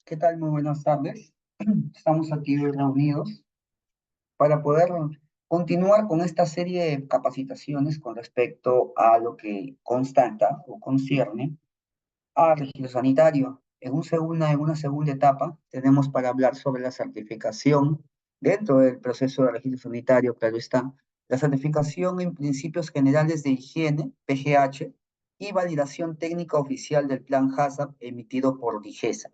¿Qué tal? Muy buenas tardes. Estamos aquí reunidos para poder continuar con esta serie de capacitaciones con respecto a lo que constata o concierne al registro sanitario. En una segunda etapa tenemos para hablar sobre la certificación dentro del proceso de registro sanitario, claro está, la certificación en principios generales de higiene, PGH, y validación técnica oficial del plan HACCP emitido por DIGESA.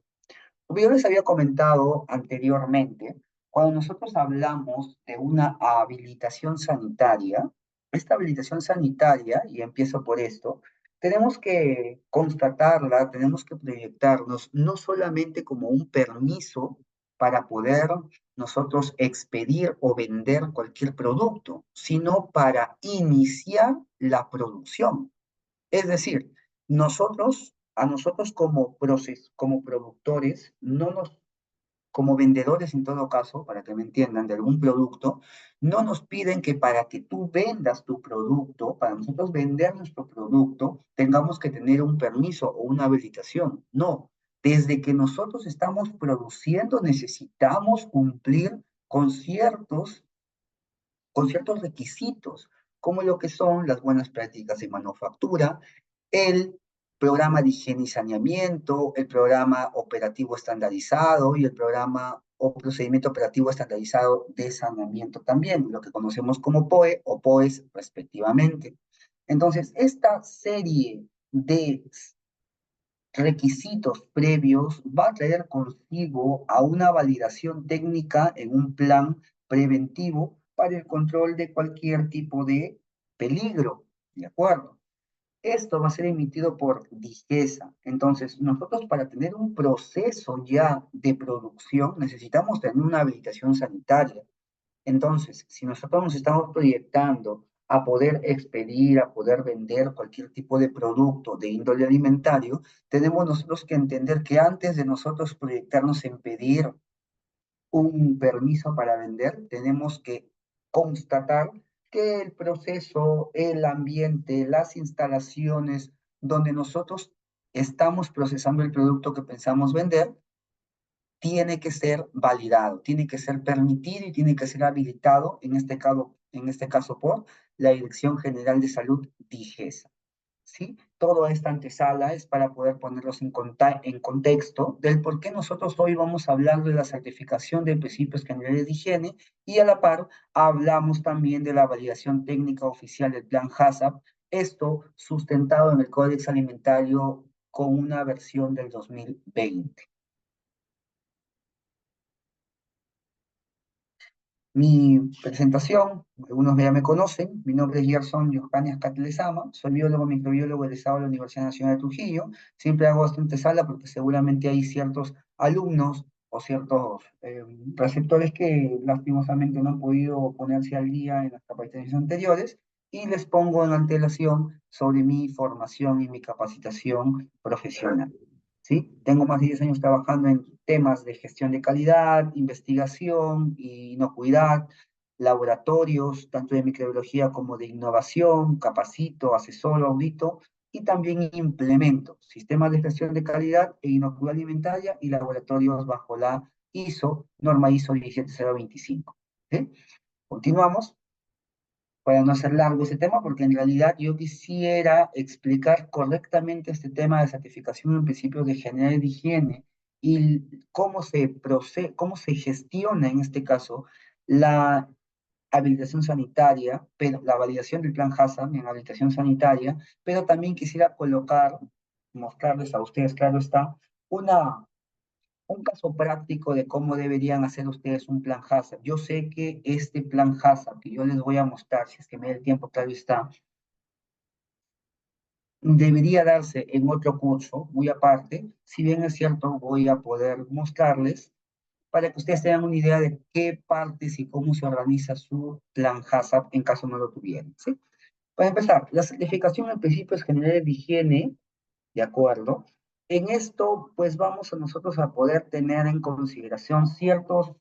Como yo les había comentado anteriormente, cuando nosotros hablamos de una habilitación sanitaria, esta habilitación sanitaria, y empiezo por esto, tenemos que constatarla, tenemos que proyectarnos no solamente como un permiso para poder nosotros expedir o vender cualquier producto, sino para iniciar la producción. Es decir, a nosotros como productores, no nos, como vendedores en todo caso, para que me entiendan, de algún producto, no nos piden que para que tú vendas tu producto, para nosotros vender nuestro producto, tengamos que tener un permiso o una habilitación. No, desde que nosotros estamos produciendo necesitamos cumplir con con ciertos requisitos, como lo que son las buenas prácticas de manufactura, el programa de higiene y saneamiento, el programa operativo estandarizado y el programa o procedimiento operativo estandarizado de saneamiento también, lo que conocemos como POE o POES respectivamente. Entonces, esta serie de requisitos previos va a traer consigo a una validación técnica en un plan preventivo para el control de cualquier tipo de peligro, ¿de acuerdo? Esto va a ser emitido por DIGESA. Entonces, nosotros para tener un proceso ya de producción necesitamos tener una habilitación sanitaria. Entonces, si nosotros nos estamos proyectando a poder expedir, a poder vender cualquier tipo de producto de índole alimentario, tenemos nosotros que entender que antes de nosotros proyectarnos en pedir un permiso para vender, tenemos que constatar que el proceso, el ambiente, las instalaciones donde nosotros estamos procesando el producto que pensamos vender, tiene que ser validado, tiene que ser permitido y tiene que ser habilitado, en este caso por la Dirección General de Salud, DIGESA. ¿Sí? Toda esta antesala es para poder ponerlos en contexto del por qué nosotros hoy vamos a hablar de la certificación de principios generales de higiene y a la par hablamos también de la validación técnica oficial del plan HACCP, esto sustentado en el Códex Alimentario con una versión del 2020. Mi presentación, algunos ya me conocen, mi nombre es Gerson Johannes Catlezama, soy biólogo microbiólogo egresado de la Universidad Nacional de Trujillo. Siempre hago bastante sala porque seguramente hay ciertos alumnos o ciertos receptores que lastimosamente no han podido ponerse al día en las capacitaciones anteriores y les pongo en antelación sobre mi formación y mi capacitación profesional. ¿Sí? Tengo más de 10 años trabajando en temas de gestión de calidad, investigación, inocuidad, laboratorios, tanto de microbiología como de innovación, capacito, asesoro, audito, y también implemento sistemas de gestión de calidad e inocuidad alimentaria y laboratorios bajo la norma ISO 17025. ¿Sí? Continuamos para no hacer largo ese tema, porque en realidad yo quisiera explicar correctamente este tema de certificación en principios de general de higiene y cómo se gestiona en este caso la habilitación sanitaria, pero la validación del plan HACCP en habilitación sanitaria, pero también quisiera mostrarles a ustedes, claro está, un caso práctico de cómo deberían hacer ustedes un plan HACCP. Yo sé que este plan HACCP que yo les voy a mostrar, si es que me da el tiempo, claro está, debería darse en otro curso, muy aparte. Si bien es cierto, voy a poder mostrarles para que ustedes tengan una idea de qué partes y cómo se organiza su plan HACCP en caso no lo tuvieran, ¿sí? Para empezar, la certificación en principios generales de higiene, ¿de acuerdo? En esto, pues vamos a nosotros a poder tener en consideración ciertas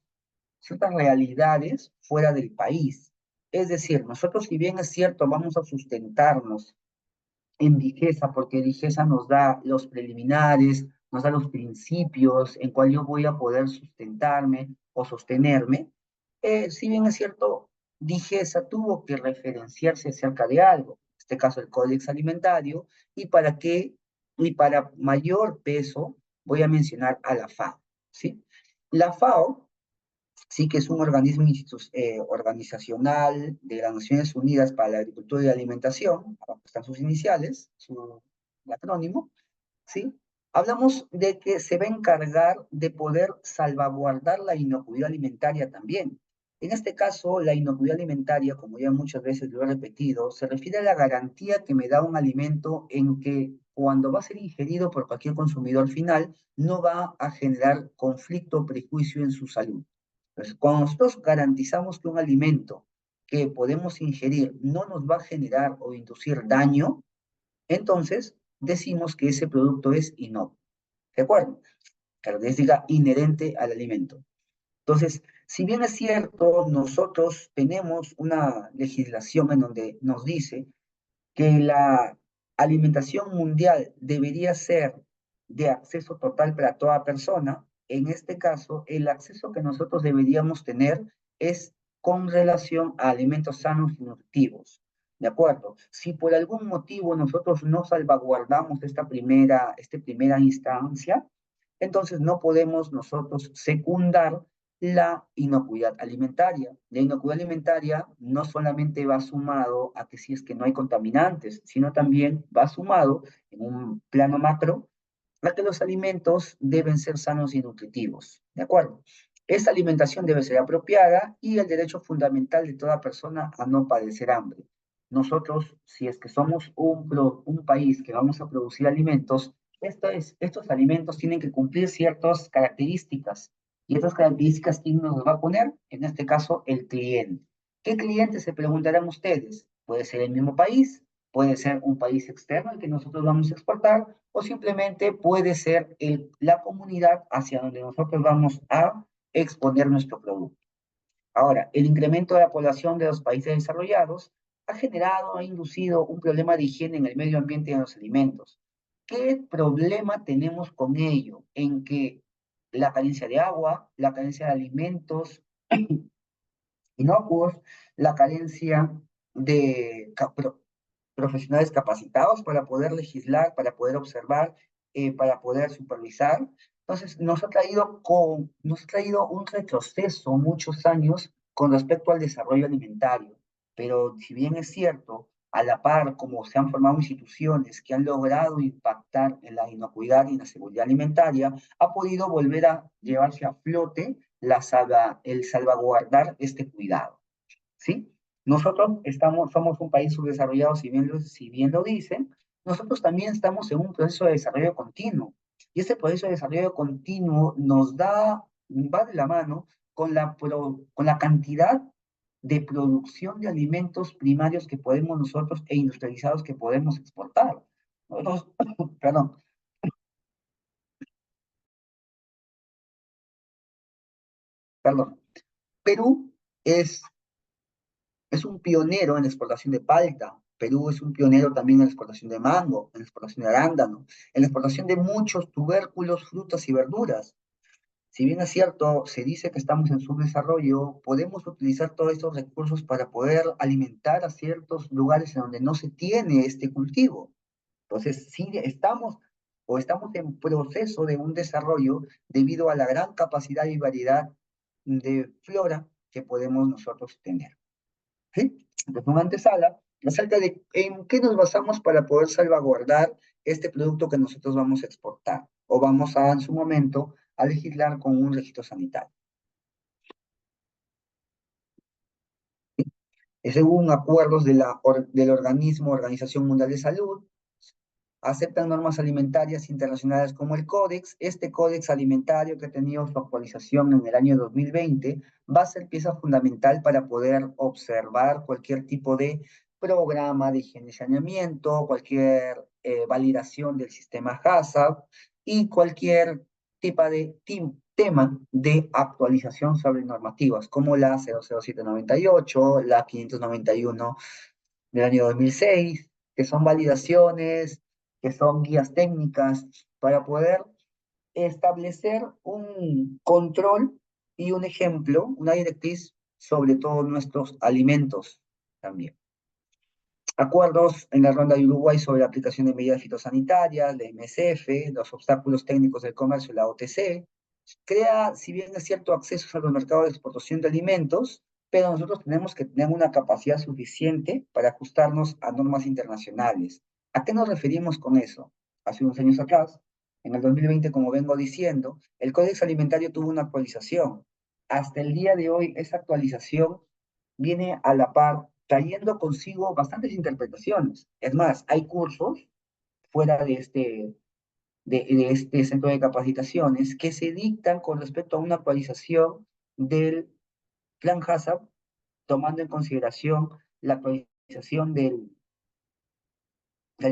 realidades fuera del país. Es decir, nosotros, si bien es cierto, vamos a sustentarnos en Digesa, porque Digesa nos da los preliminares, nos da los principios en cual yo voy a poder sustentarme o sostenerme. Si bien es cierto, DIGESA tuvo que referenciarse acerca de algo, en este caso el Códex Alimentario, y para qué, y para mayor peso, voy a mencionar a la FAO, ¿sí? La FAO sí que es un organismo organizacional de las Naciones Unidas para la Agricultura y la Alimentación, abajo están sus iniciales, su acrónimo, ¿sí? Hablamos de que se va a encargar de poder salvaguardar la inocuidad alimentaria también. En este caso, la inocuidad alimentaria, como ya muchas veces lo he repetido, se refiere a la garantía que me da un alimento en que cuando va a ser ingerido por cualquier consumidor final, no va a generar conflicto o prejuicio en su salud. Entonces, cuando nosotros garantizamos que un alimento que podemos ingerir no nos va a generar o inducir daño, entonces decimos que ese producto es inocuo. ¿De acuerdo? Característica inherente al alimento. Entonces, si bien es cierto, nosotros tenemos una legislación en donde nos dice que la alimentación mundial debería ser de acceso total para toda persona, en este caso, el acceso que nosotros deberíamos tener es con relación a alimentos sanos y nutritivos. ¿De acuerdo? Si por algún motivo nosotros no salvaguardamos esta primera instancia, entonces no podemos nosotros secundar la inocuidad alimentaria. La inocuidad alimentaria no solamente va sumado a que si es que no hay contaminantes, sino también va sumado en un plano macro a que los alimentos deben ser sanos y nutritivos. ¿De acuerdo? Esta alimentación debe ser apropiada y el derecho fundamental de toda persona a no padecer hambre. Nosotros, si es que somos un país que vamos a producir alimentos, estos alimentos tienen que cumplir ciertas características. ¿Y estas características quién nos va a poner? En este caso, el cliente. ¿Qué cliente se preguntarán ustedes? Puede ser el mismo país, puede ser un país externo al que nosotros vamos a exportar, o simplemente puede ser la comunidad hacia donde nosotros vamos a exponer nuestro producto. Ahora, el incremento de la población de los países desarrollados ha generado, ha inducido un problema de higiene en el medio ambiente y en los alimentos. ¿Qué problema tenemos con ello? En que la carencia de agua, la carencia de alimentos inocuos, la carencia de profesionales capacitados para poder legislar, para poder observar, para poder supervisar. Entonces, nos ha traído un retroceso muchos años con respecto al desarrollo alimentario. Pero si bien es cierto, a la par, como se han formado instituciones que han logrado impactar en la inocuidad y en la seguridad alimentaria, ha podido volver a llevarse a flote el salvaguardar este cuidado. ¿Sí? Nosotros somos un país subdesarrollado, si bien lo dicen, nosotros también estamos en un proceso de desarrollo continuo. Y ese proceso de desarrollo continuo va de la mano con la cantidad de producción de alimentos primarios que podemos nosotros e industrializados que podemos exportar. Nosotros, perdón, perdón. Perú es Es un pionero en la exportación de palta. Perú es un pionero también en la exportación de mango, en la exportación de arándano, en la exportación de muchos tubérculos, frutas y verduras. Si bien es cierto, se dice que estamos en subdesarrollo, podemos utilizar todos estos recursos para poder alimentar a ciertos lugares en donde no se tiene este cultivo. Entonces, sí estamos en proceso de un desarrollo debido a la gran capacidad y variedad de flora que podemos nosotros tener. ¿Sí? Entonces, una antesala acerca de en qué nos basamos para poder salvaguardar este producto que nosotros vamos a exportar o vamos a, en su momento, a legislar con un registro sanitario. Según acuerdos del organismo Organización Mundial de Salud, aceptan normas alimentarias internacionales como el Códex. Este Códex alimentario que ha tenido su actualización en el año 2020 va a ser pieza fundamental para poder observar cualquier tipo de programa de higiene y saneamiento, cualquier validación del sistema HACCP y cualquier tema de actualización sobre normativas como la 00798, la 591 del año 2006, que son validaciones, que son guías técnicas para poder establecer un control y un ejemplo, una directriz sobre todos nuestros alimentos también. Acuerdos en la ronda de Uruguay sobre la aplicación de medidas fitosanitarias, la MSF, los obstáculos técnicos del comercio, la OTC, crea, si bien es cierto, accesos a los mercados de exportación de alimentos, pero nosotros tenemos que tener una capacidad suficiente para ajustarnos a normas internacionales. ¿A qué nos referimos con eso? Hace unos años atrás, en el 2020, como vengo diciendo, el Códex Alimentario tuvo una actualización. Hasta el día de hoy, esa actualización viene a la par, trayendo consigo bastantes interpretaciones. Es más, hay cursos fuera de este centro de capacitaciones que se dictan con respecto a una actualización del Plan HACCP, tomando en consideración la actualización del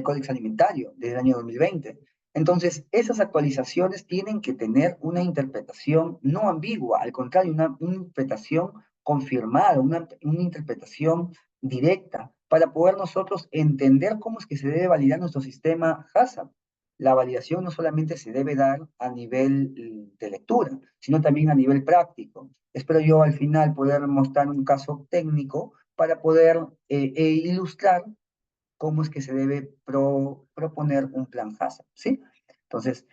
Códex Alimentario del año 2020. Entonces, esas actualizaciones tienen que tener una interpretación no ambigua, al contrario, una interpretación confirmada, una interpretación directa, para poder nosotros entender cómo es que se debe validar nuestro sistema HACCP. La validación no solamente se debe dar a nivel de lectura, sino también a nivel práctico. Espero yo al final poder mostrar un caso técnico para poder ilustrar cómo es que se debe proponer un plan HACCP, ¿sí? Entonces,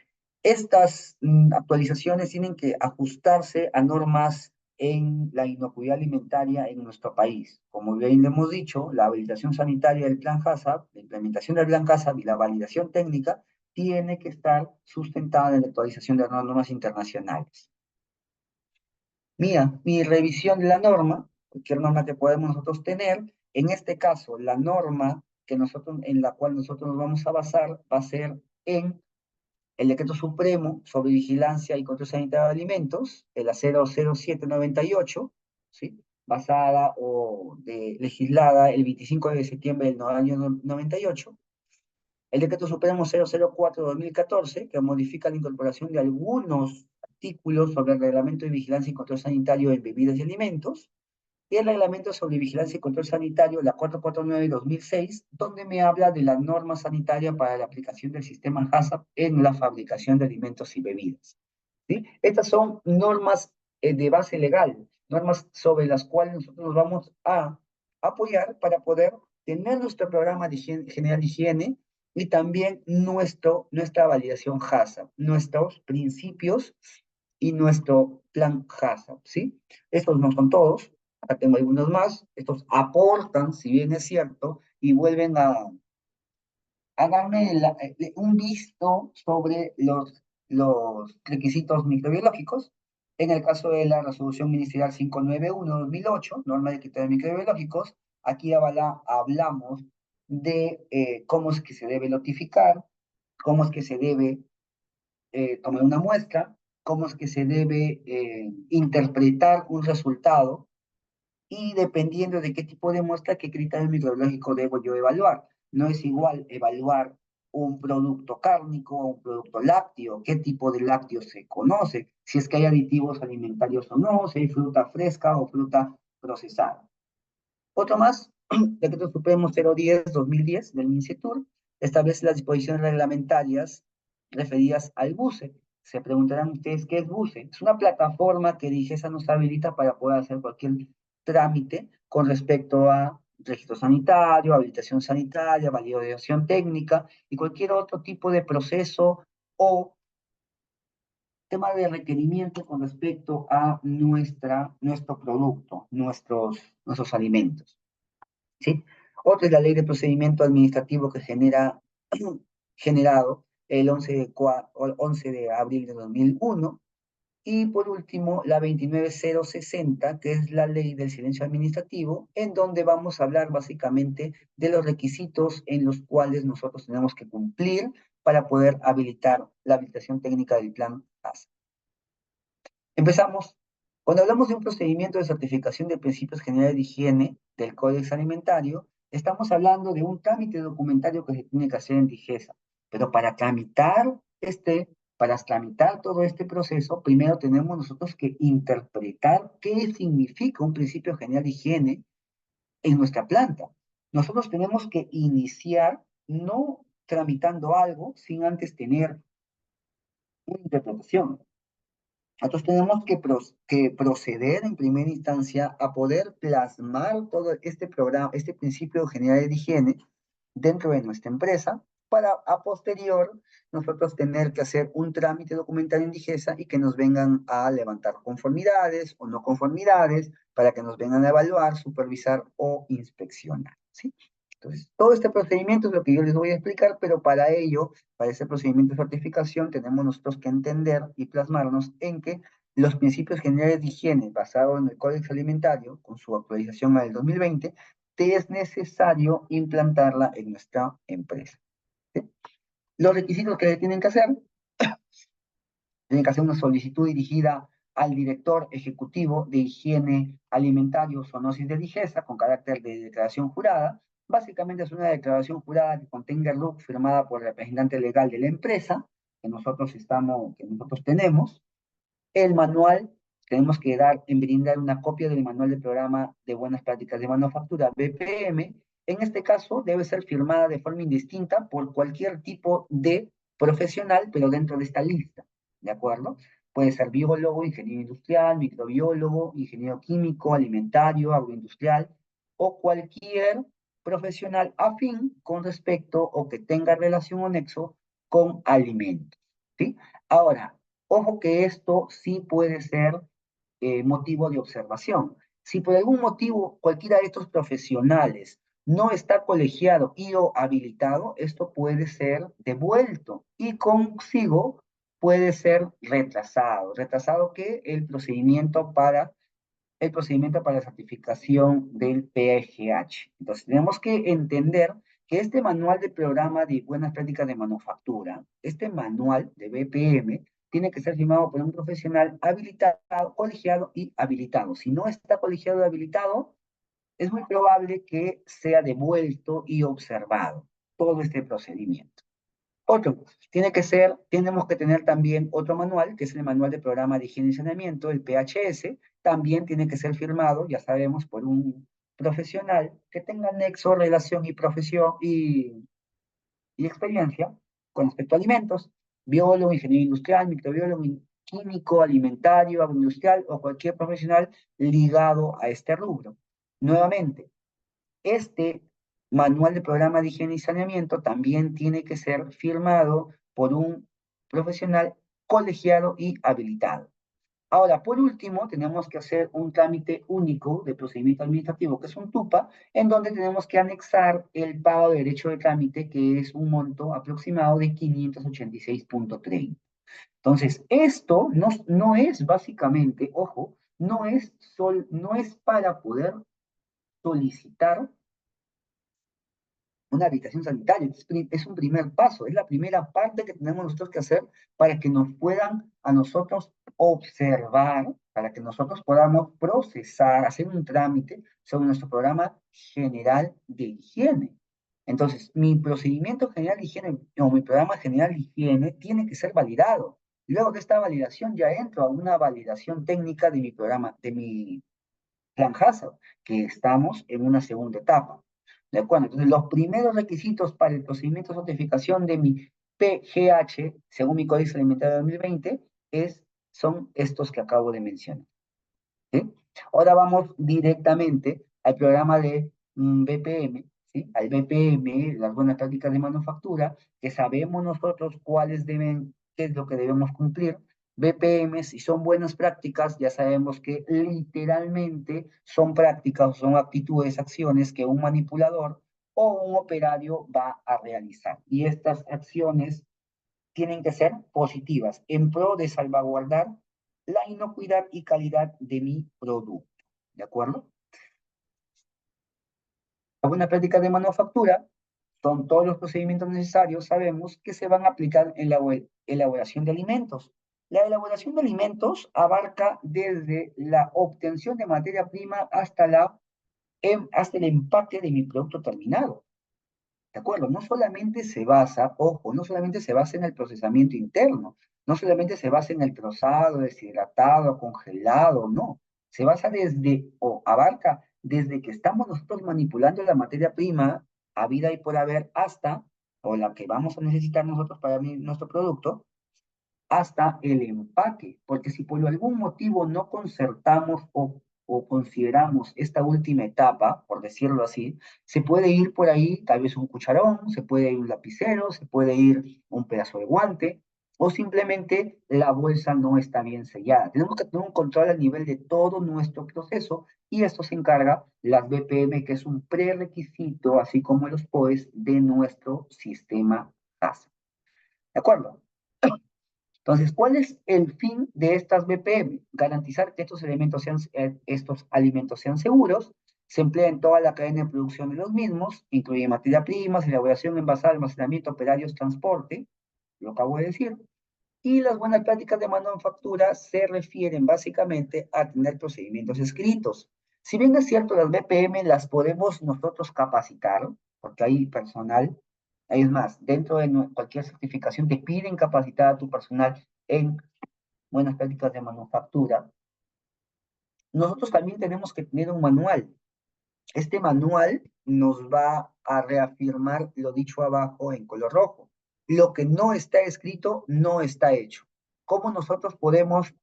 estas actualizaciones tienen que ajustarse a normas en la inocuidad alimentaria en nuestro país. Como bien le hemos dicho, la habilitación sanitaria del plan HACCP, la implementación del plan HACCP y la validación técnica tiene que estar sustentada en la actualización de las normas internacionales. Mi revisión de la norma, cualquier norma que podemos nosotros tener, en este caso, la norma en la cual nosotros nos vamos a basar va a ser en el Decreto Supremo sobre Vigilancia y Control Sanitario de Alimentos, el 00798, ¿sí? Basada legislada el 25 de septiembre del año 98, el Decreto Supremo 004-2014, que modifica la incorporación de algunos artículos sobre el Reglamento de Vigilancia y Control Sanitario en Bebidas y Alimentos, y el Reglamento sobre Vigilancia y Control Sanitario, la 449-2006, donde me habla de la norma sanitaria para la aplicación del sistema HACCP en la fabricación de alimentos y bebidas. ¿Sí? Estas son normas de base legal, normas sobre las cuales nosotros nos vamos a apoyar para poder tener nuestro programa de general de higiene y también nuestra validación HACCP, nuestros principios y nuestro plan HACCP, ¿sí? Estos no son todos, acá tengo algunos más, estos aportan, si bien es cierto, y vuelven a darme un visto sobre los requisitos microbiológicos. En el caso de la resolución ministerial 591-2008, norma de criterios microbiológicos, aquí hablamos de cómo es que se debe notificar, cómo es que se debe tomar una muestra, cómo es que se debe interpretar un resultado y dependiendo de qué tipo de muestra, qué criterio microbiológico debo yo evaluar. No es igual evaluar un producto cárnico o un producto lácteo, qué tipo de lácteo se conoce, si es que hay aditivos alimentarios o no, si hay fruta fresca o fruta procesada. Otro más, Decreto Supremo 010-2010 del MINCETUR, establece las disposiciones reglamentarias referidas al BUCE. Se preguntarán ustedes qué es BUCE. Es una plataforma que DIGESA nos habilita para poder hacer cualquier trámite con respecto a registro sanitario, habilitación sanitaria, validación técnica y cualquier otro tipo de proceso o tema de requerimiento con respecto a nuestro producto, nuestros alimentos. ¿Sí? Otra es la ley de procedimiento administrativo que generado el 11 de abril de 2001. Y por último, la 29060, que es la ley del silencio administrativo, en donde vamos a hablar básicamente de los requisitos en los cuales nosotros tenemos que cumplir para poder habilitar la habilitación técnica del plan ASA. Empezamos. Cuando hablamos de un procedimiento de certificación de principios generales de higiene del Códex Alimentario, estamos hablando de un trámite documentario que se tiene que hacer en DIGESA. Pero para tramitar todo este proceso, primero tenemos nosotros que interpretar qué significa un principio general de higiene en nuestra planta. Nosotros tenemos que iniciar no tramitando algo sin antes tener una interpretación. Nosotros tenemos que proceder en primera instancia a poder plasmar todo este programa, este principio general de higiene dentro de nuestra empresa para a posterior nosotros tener que hacer un trámite documental en Digesa y que nos vengan a levantar conformidades o no conformidades para que nos vengan a evaluar, supervisar o inspeccionar, ¿sí? Entonces, todo este procedimiento es lo que yo les voy a explicar, pero para ello, para ese procedimiento de certificación, tenemos nosotros que entender y plasmarnos en que los principios generales de higiene basados en el Código Alimentario, con su actualización al 2020, te es necesario implantarla en nuestra empresa, ¿sí? Los requisitos que tienen que hacer, tienen que hacer una solicitud dirigida al director ejecutivo de higiene alimentario zoonosis de Digesa con carácter de declaración jurada. Básicamente es una declaración jurada que contenga el RUC firmada por el representante legal de la empresa que nosotros tenemos. El manual, tenemos que brindar una copia del manual del programa de buenas prácticas de manufactura, BPM. En este caso, debe ser firmada de forma indistinta por cualquier tipo de profesional, pero dentro de esta lista, ¿de acuerdo? Puede ser biólogo, ingeniero industrial, microbiólogo, ingeniero químico, alimentario, agroindustrial, o cualquier profesional afín con respecto o que tenga relación o nexo con alimentos, ¿sí? Ahora, ojo que esto sí puede ser motivo de observación. Si por algún motivo cualquiera de estos profesionales no está colegiado y o habilitado, esto puede ser devuelto y consigo puede ser retrasado. ¿Retrasado qué? El procedimiento para la certificación del PGH. Entonces, tenemos que entender que este manual de programa de buenas prácticas de manufactura, este manual de BPM, tiene que ser firmado por un profesional habilitado, colegiado y habilitado. Si no está colegiado y habilitado, es muy probable que sea devuelto y observado todo este procedimiento. Otro, tenemos que tener también otro manual, que es el manual de programa de higiene y saneamiento, el PHS, también tiene que ser firmado, ya sabemos, por un profesional que tenga nexo, relación y profesión y experiencia con respecto a alimentos, biólogo, ingeniero industrial, microbiólogo, químico, alimentario, agroindustrial o cualquier profesional ligado a este rubro. Nuevamente, este manual de programa de higiene y saneamiento también tiene que ser firmado por un profesional colegiado y habilitado. Ahora, por último, tenemos que hacer un trámite único de procedimiento administrativo, que es un TUPA, en donde tenemos que anexar el pago de derecho de trámite, que es un monto aproximado de 586.30. Entonces, esto no es básicamente, ojo, no es para poder solicitar una habitación sanitaria. Es un primer paso, es la primera parte que tenemos nosotros que hacer para que nos puedan a nosotros observar, para que nosotros podamos procesar, hacer un trámite sobre nuestro programa general de higiene. Entonces, mi procedimiento general de higiene o mi programa general de higiene tiene que ser validado. Luego de esta validación ya entro a una validación técnica de mi programa, de mi Plan Hazard, que estamos en una segunda etapa. ¿De acuerdo? Entonces, los primeros requisitos para el procedimiento de certificación de mi PGH, según mi Código Alimentario de 2020, son estos que acabo de mencionar. ¿Sí? Ahora vamos directamente al programa de BPM, ¿sí? Al BPM, las buenas prácticas de manufactura, que sabemos nosotros qué es lo que debemos cumplir. BPM, si son buenas prácticas, ya sabemos que literalmente son prácticas, son actitudes, acciones que un manipulador o un operario va a realizar. Y estas acciones tienen que ser positivas en pro de salvaguardar la inocuidad y calidad de mi producto. ¿De acuerdo? La buena práctica de manufactura son todos los procedimientos necesarios, sabemos, que se van a aplicar en la elaboración de alimentos. La elaboración de alimentos abarca desde la obtención de materia prima hasta el empaque de mi producto terminado. ¿De acuerdo? No solamente se basa en el procesamiento interno, no solamente se basa en el trozado, deshidratado, congelado, no. Se basa o abarca desde que estamos nosotros manipulando la materia prima a vida y por haber hasta, o la que vamos a necesitar nosotros para nuestro producto, hasta el empaque, porque si por algún motivo no concertamos o consideramos esta última etapa, por decirlo así, se puede ir por ahí tal vez un cucharón, se puede ir un lapicero, se puede ir un pedazo de guante, o simplemente la bolsa no está bien sellada. Tenemos que tener un control a nivel de todo nuestro proceso y esto se encarga las BPM, que es un prerequisito, así como los POEs, de nuestro sistema CASA. ¿De acuerdo? Entonces, ¿cuál es el fin de estas BPM? Garantizar que estos alimentos sean seguros, se emplea en toda la cadena de producción de los mismos, incluye materia prima, elaboración, envasado, almacenamiento, operarios, transporte, lo acabo de decir, y las buenas prácticas de manufactura se refieren básicamente a tener procedimientos escritos. Si bien es cierto, las BPM las podemos nosotros capacitar, porque hay personal, es más, dentro de cualquier certificación te piden capacitar a tu personal en buenas prácticas de manufactura. Nosotros también tenemos que tener un manual. Este manual nos va a reafirmar lo dicho abajo en color rojo. Lo que no está escrito no está hecho. ¿Cómo nosotros podemos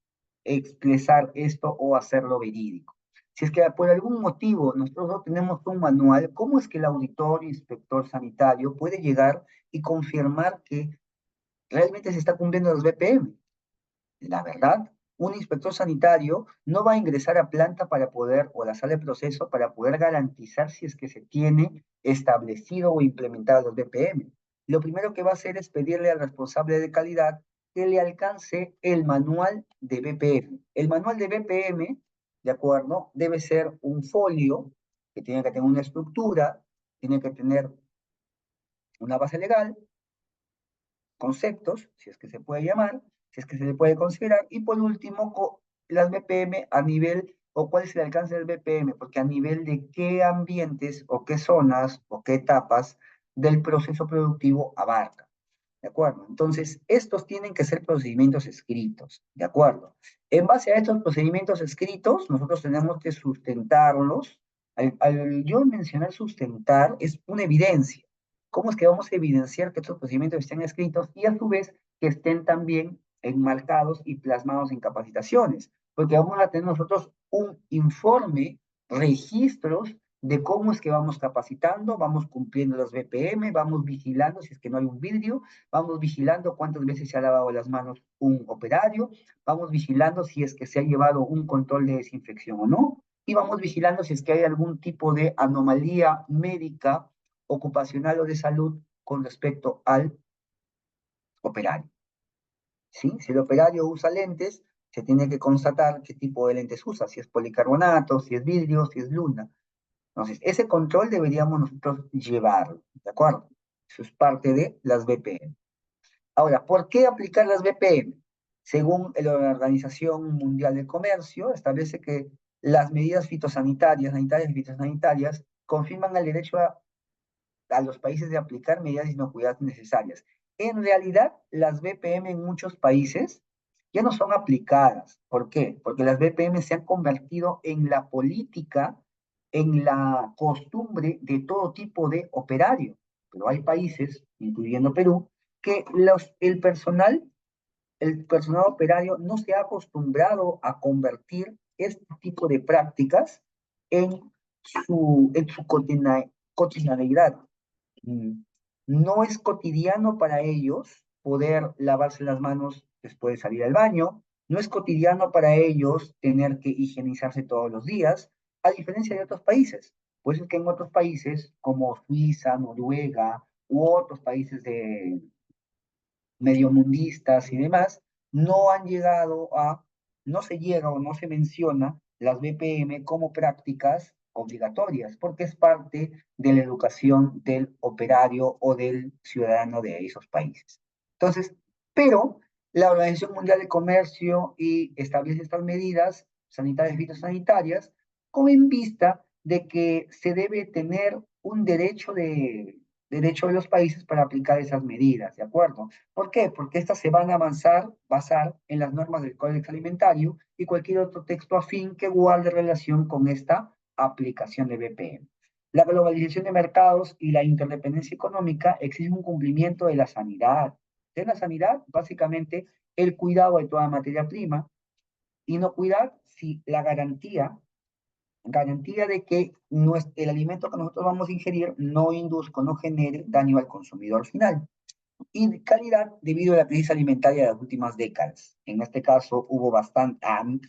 expresar esto o hacerlo verídico? Si es que por algún motivo nosotros no tenemos un manual, ¿cómo es que el auditor, inspector sanitario puede llegar y confirmar que realmente se está cumpliendo los BPM? La verdad, un inspector sanitario no va a ingresar a planta para poder, o a la sala de proceso, para poder garantizar si es que se tiene establecido o implementado los BPM. Lo primero que va a hacer es pedirle al responsable de calidad que le alcance el manual de BPM. El manual de BPM, ¿de acuerdo? Debe ser un folio que tiene que tener una estructura, tiene que tener una base legal, conceptos, si es que se puede llamar, si es que se le puede considerar, y por último, las BPM a nivel, o cuál es el alcance del BPM, porque a nivel de qué ambientes o qué zonas o qué etapas del proceso productivo abarca. ¿De acuerdo? Entonces, estos tienen que ser procedimientos escritos, ¿de acuerdo? En base a estos procedimientos escritos, nosotros tenemos que sustentarlos. Al yo mencionar sustentar, es una evidencia. ¿Cómo es que vamos a evidenciar que estos procedimientos estén escritos y a su vez que estén también enmarcados y plasmados en capacitaciones? Porque vamos a tener nosotros un informe, registros de cómo es que vamos capacitando, vamos cumpliendo los BPM, vamos vigilando si es que no hay un vidrio, vamos vigilando cuántas veces se ha lavado las manos un operario, vamos vigilando si es que se ha llevado un control de desinfección o no, y vamos vigilando si es que hay algún tipo de anomalía médica, ocupacional o de salud con respecto al operario. ¿Sí? Si el operario usa lentes, se tiene que constatar qué tipo de lentes usa, si es policarbonato, si es vidrio, si es luna. Entonces, ese control deberíamos nosotros llevarlo, ¿de acuerdo? Eso es parte de las BPM. Ahora, ¿por qué aplicar las BPM? Según la Organización Mundial del Comercio, establece que las medidas fitosanitarias, sanitarias y fitosanitarias confirman el derecho a los países de aplicar medidas de inocuidad necesarias. En realidad, las BPM en muchos países ya no son aplicadas. ¿Por qué? Porque las BPM se han convertido en la política, en la costumbre de todo tipo de operario. Pero hay países, incluyendo Perú, que el personal operario no se ha acostumbrado a convertir este tipo de prácticas en su cotidianidad. Mm, No es cotidiano para ellos poder lavarse las manos después de salir al baño, no es cotidiano para ellos tener que higienizarse todos los días, a diferencia de otros países. Pues es que en otros países como Suiza, Noruega u otros países de mediomundistas y demás, no han llegado a, no se llega o no se menciona las BPM como prácticas obligatorias, porque es parte de la educación del operario o del ciudadano de esos países. Entonces, pero la Organización Mundial de Comercio y establece estas medidas sanitarias y fitosanitarias con en vista de que se debe tener un derecho de los países para aplicar esas medidas, ¿de acuerdo? ¿Por qué? Porque estas se van a basar en las normas del Código Alimentario y cualquier otro texto afín que guarde relación con esta aplicación de BPM. La globalización de mercados y la interdependencia económica exigen un cumplimiento de la sanidad. De la sanidad, básicamente, el cuidado de toda materia prima, inocuidad, si la garantía de que el alimento que nosotros vamos a ingerir no induzca, no genere daño al consumidor final. Y calidad debido a la crisis alimentaria de las últimas décadas. En este caso hubo bastante,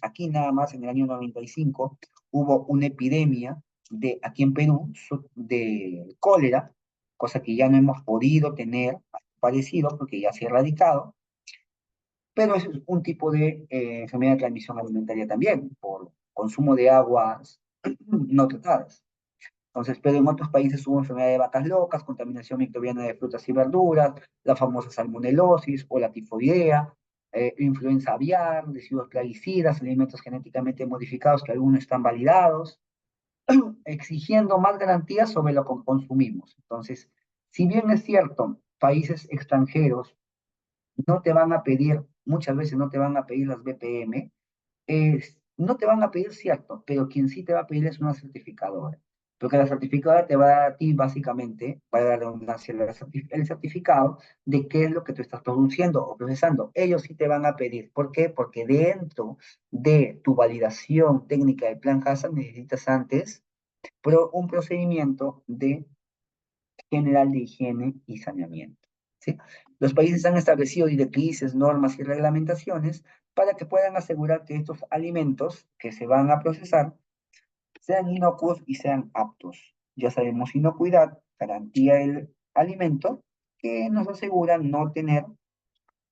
aquí nada más en el año 95 hubo una epidemia aquí en Perú de cólera, cosa que ya no hemos podido tener parecido porque ya se ha erradicado, pero es un tipo de enfermedad de transmisión alimentaria también, por consumo de aguas no tratadas. Entonces, pero en otros países hubo enfermedad de vacas locas, contaminación microbiana de frutas y verduras, la famosa salmonelosis o la tifoidea, influenza aviar, residuos plaguicidas, alimentos genéticamente modificados que algunos están validados, exigiendo más garantías sobre lo que consumimos. Entonces, si bien es cierto, países extranjeros no te van a pedir, muchas veces no te van a pedir las BPM, no te van a pedir cierto, pero quien sí te va a pedir es una certificadora. Porque la certificadora te va a dar a ti, básicamente, para la redundancia, el certificado de qué es lo que tú estás produciendo o procesando. Ellos sí te van a pedir. ¿Por qué? Porque dentro de tu validación técnica del plan HACCP necesitas antes un procedimiento de general de higiene y saneamiento. ¿Sí? Los países han establecido directrices, normas y reglamentaciones para que puedan asegurar que estos alimentos que se van a procesar sean inocuos y sean aptos. Ya sabemos inocuidad, garantía del alimento, que nos asegura no tener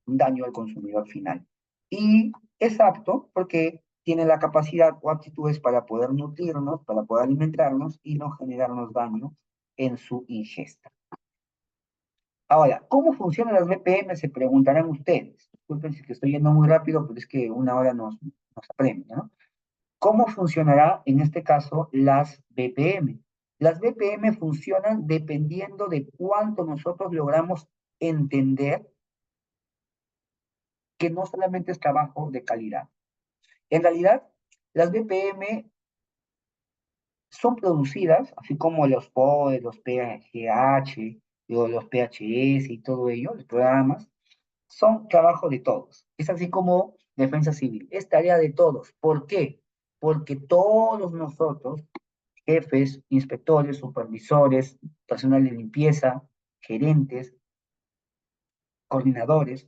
daño al consumidor final. Y es apto porque tiene la capacidad o aptitudes para poder nutrirnos, para poder alimentarnos y no generarnos daño en su ingesta. Ahora, ¿cómo funcionan las BPM? Se preguntarán ustedes. Disculpen si que estoy yendo muy rápido, pero es que una hora nos apremia, ¿no? ¿Cómo funcionará en este caso las BPM? Las BPM funcionan dependiendo de cuánto nosotros logramos entender que no solamente es trabajo de calidad. En realidad, las BPM son producidas, así como los POE, los PHH, los PHS y todo ello, los programas, son trabajo de todos. Es así como defensa civil, es tarea de todos. ¿Por qué? Porque todos nosotros, jefes, inspectores, supervisores, personal de limpieza, gerentes, coordinadores,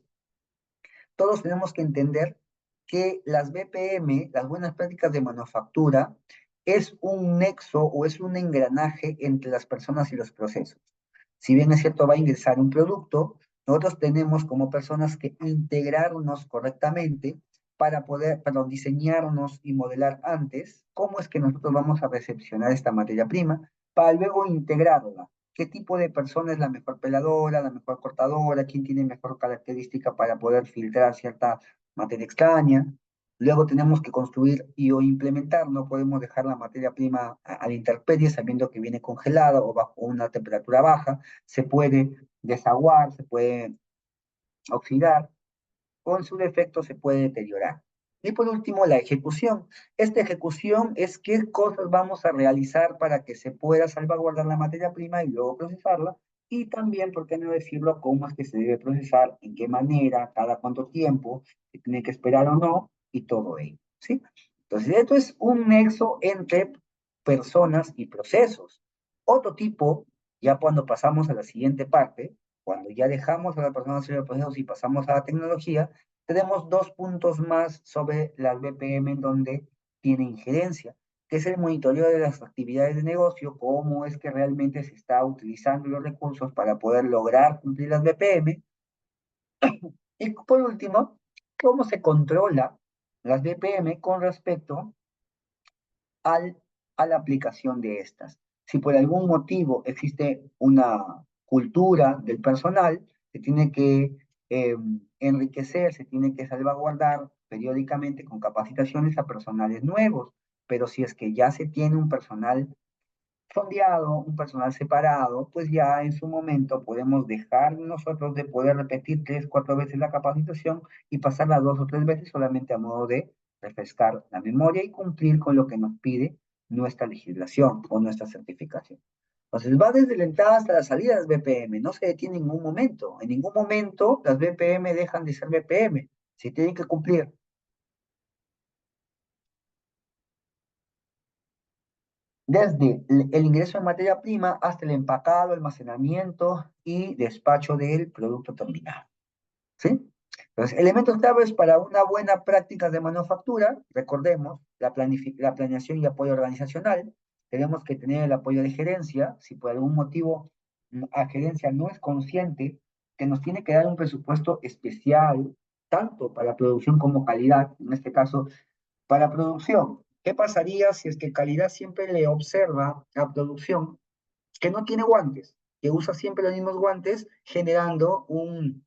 todos tenemos que entender que las BPM, las buenas prácticas de manufactura, es un nexo o es un engranaje entre las personas y los procesos. Si bien es cierto, va a ingresar un producto, nosotros tenemos como personas que integrarnos correctamente para poder, perdón, diseñarnos y modelar antes cómo es que nosotros vamos a recepcionar esta materia prima para luego integrarla. ¿Qué tipo de persona es la mejor peladora, la mejor cortadora? ¿Quién tiene mejor característica para poder filtrar cierta materia extraña? Luego tenemos que construir y o implementar, no podemos dejar la materia prima a la intemperie sabiendo que viene congelada o bajo una temperatura baja, se puede desaguar, se puede oxidar, o en su defecto se puede deteriorar. Y por último, la ejecución. Esta ejecución es qué cosas vamos a realizar para que se pueda salvaguardar la materia prima y luego procesarla. Y también, por qué no decirlo, cómo es que se debe procesar, en qué manera, cada cuánto tiempo, si tiene que esperar o no, y todo ello. ¿Sí? Entonces, esto es un nexo entre personas y procesos. Otro tipo, ya cuando pasamos a la siguiente parte, cuando ya dejamos a las personas hacer los procesos y pasamos a la tecnología, tenemos dos puntos más sobre las BPM en donde tiene injerencia, que es el monitoreo de las actividades de negocio, cómo es que realmente se está utilizando los recursos para poder lograr cumplir las BPM. Y por último, cómo se controla las BPM con respecto al, a la aplicación de estas. Si por algún motivo existe una cultura del personal, se tiene que enriquecer, se tiene que salvaguardar periódicamente con capacitaciones a personales nuevos. Pero si es que ya se tiene un personal sondeado, un personal separado, pues ya en su momento podemos dejar nosotros de poder repetir 3, 4 veces la capacitación y pasarla 2 o 3 veces solamente a modo de refrescar la memoria y cumplir con lo que nos pide nuestra legislación o nuestra certificación. Entonces va desde la entrada hasta la salida de las BPM, no se detiene en ningún momento. En ningún momento las BPM dejan de ser BPM. Si tienen que cumplir desde el ingreso de materia prima hasta el empacado, almacenamiento y despacho del producto terminado. ¿Sí? Entonces, elementos claves para una buena práctica de manufactura, recordemos, la planeación y apoyo organizacional. Tenemos que tener el apoyo de gerencia. Si por algún motivo la gerencia no es consciente que nos tiene que dar un presupuesto especial, tanto para producción como calidad, en este caso, para producción. ¿Qué pasaría si es que calidad siempre le observa a producción que no tiene guantes, que usa siempre los mismos guantes, generando un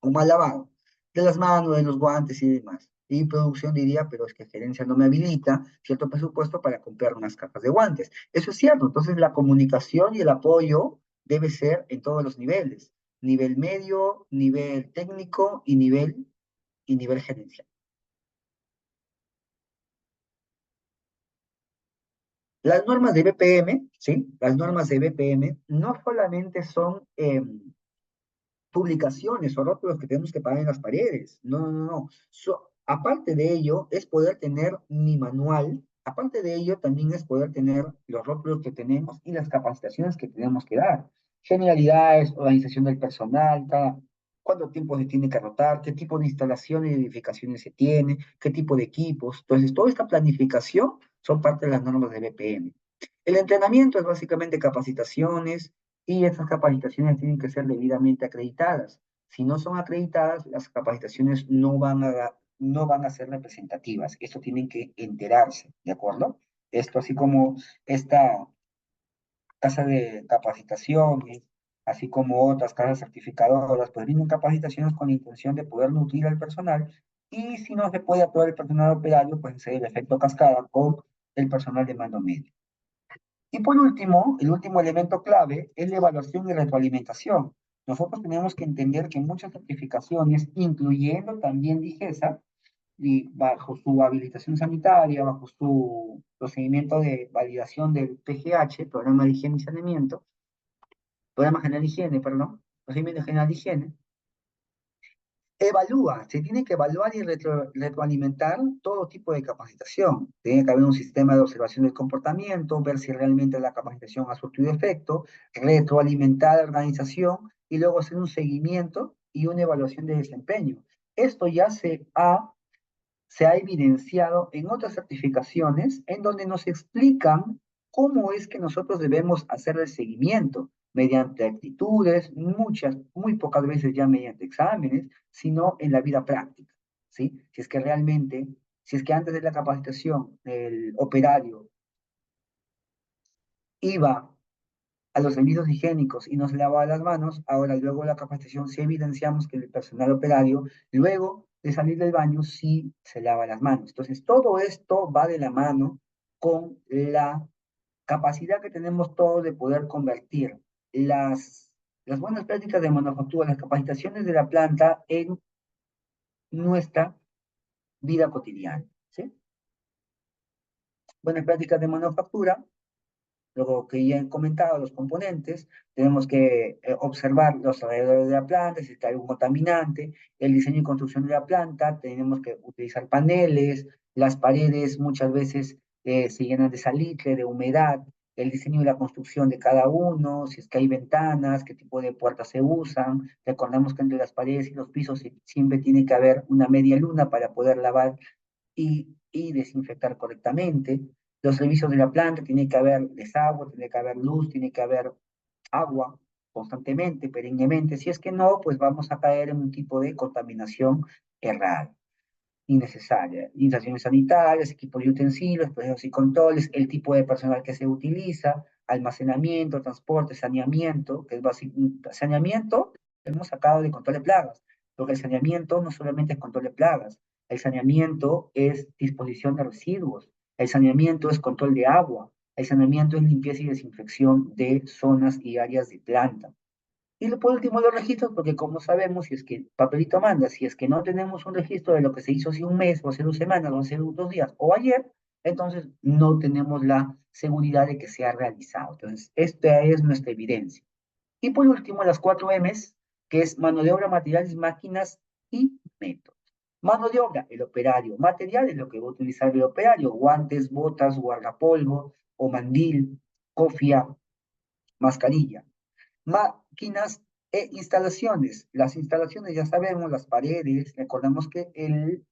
mal lavado de las manos, de los guantes y demás? Y producción diría, pero es que gerencia no me habilita cierto presupuesto para comprar unas cajas de guantes. Eso es cierto, entonces la comunicación y el apoyo debe ser en todos los niveles, nivel medio, nivel técnico y nivel gerencial. Las normas de BPM, ¿sí? Las normas de BPM no solamente son publicaciones o rótulos que tenemos que pagar en las paredes. No, no, no, no. Aparte de ello, es poder tener mi manual. Aparte de ello, también es poder tener los rótulos que tenemos y las capacitaciones que tenemos que dar. Generalidades, organización del personal, cuánto tiempo se tiene que rotar, qué tipo de instalaciones y edificaciones se tiene, qué tipo de equipos. Entonces, toda esta planificación son parte de las normas de BPM. El entrenamiento es básicamente capacitaciones y esas capacitaciones tienen que ser debidamente acreditadas. Si no son acreditadas, las capacitaciones no van a ser representativas. Esto tienen que enterarse, ¿de acuerdo? Esto así como esta casa de capacitaciones, así como otras casas certificadoras, pues brindan capacitaciones con la intención de poder nutrir al personal y si no se puede apoyar el personal operario, pues hacer el efecto cascada con el personal de mando medio. Y por último, el último elemento clave es la evaluación y retroalimentación. Nosotros tenemos que entender que muchas certificaciones, incluyendo también DIGESA, y bajo su habilitación sanitaria, bajo su procedimiento de validación del PGH, Programa de Higiene y Saneamiento, Programa General de Higiene, perdón, Procedimiento General de Higiene, evalúa, se tiene que evaluar y retroalimentar todo tipo de capacitación. Tiene que haber un sistema de observación del comportamiento, ver si realmente la capacitación ha surtido efecto, retroalimentar la organización y luego hacer un seguimiento y una evaluación de desempeño. Esto ya se ha evidenciado en otras certificaciones en donde nos explican cómo es que nosotros debemos hacer el seguimiento mediante actitudes, muchas, muy pocas veces ya mediante exámenes, sino en la vida práctica, ¿sí? Si es que realmente, si es que antes de la capacitación el operario iba a los servicios higiénicos y no se lavaba las manos, ahora luego de la capacitación sí evidenciamos que el personal operario, luego de salir del baño, sí se lava las manos. Entonces, todo esto va de la mano con la capacidad que tenemos todos de poder convertir las buenas prácticas de manufactura, las capacitaciones de la planta en nuestra vida cotidiana, ¿sí? Buenas prácticas de manufactura. Luego que ya he comentado, los componentes, tenemos que observar los alrededores de la planta, si hay algún contaminante, el diseño y construcción de la planta, tenemos que utilizar paneles, las paredes muchas veces se llenan de salitre, de humedad, el diseño y la construcción de cada uno, si es que hay ventanas, qué tipo de puertas se usan, recordamos que entre las paredes y los pisos siempre tiene que haber una media luna para poder lavar y desinfectar correctamente. Los servicios de la planta, tiene que haber desagüe, tiene que haber luz, tiene que haber agua constantemente, perennemente. Si es que no, pues vamos a caer en un tipo de contaminación errada, innecesaria. Instalaciones sanitarias, equipos y utensilios, procesos y controles, el tipo de personal que se utiliza, almacenamiento, transporte, saneamiento, que es básico. Saneamiento, hemos sacado de control de plagas, porque el saneamiento no solamente es control de plagas, el saneamiento es disposición de residuos, el saneamiento es control de agua, el saneamiento es limpieza y desinfección de zonas y áreas de planta. Y por último, los registros, porque como sabemos, si es que papelito manda, si es que no tenemos un registro de lo que se hizo hace un mes, o hace 2 semanas, o hace 2 días, o ayer, entonces no tenemos la seguridad de que se ha realizado. Entonces, esta es nuestra evidencia. Y por último, las 4 M's, que es mano de obra, materiales, máquinas y métodos. Mano de obra, el operario. Material es lo que va a utilizar el operario. Guantes, botas, guardapolvo o mandil, cofia, mascarilla. Máquinas e instalaciones. Las instalaciones, ya sabemos, las paredes, recordamos que el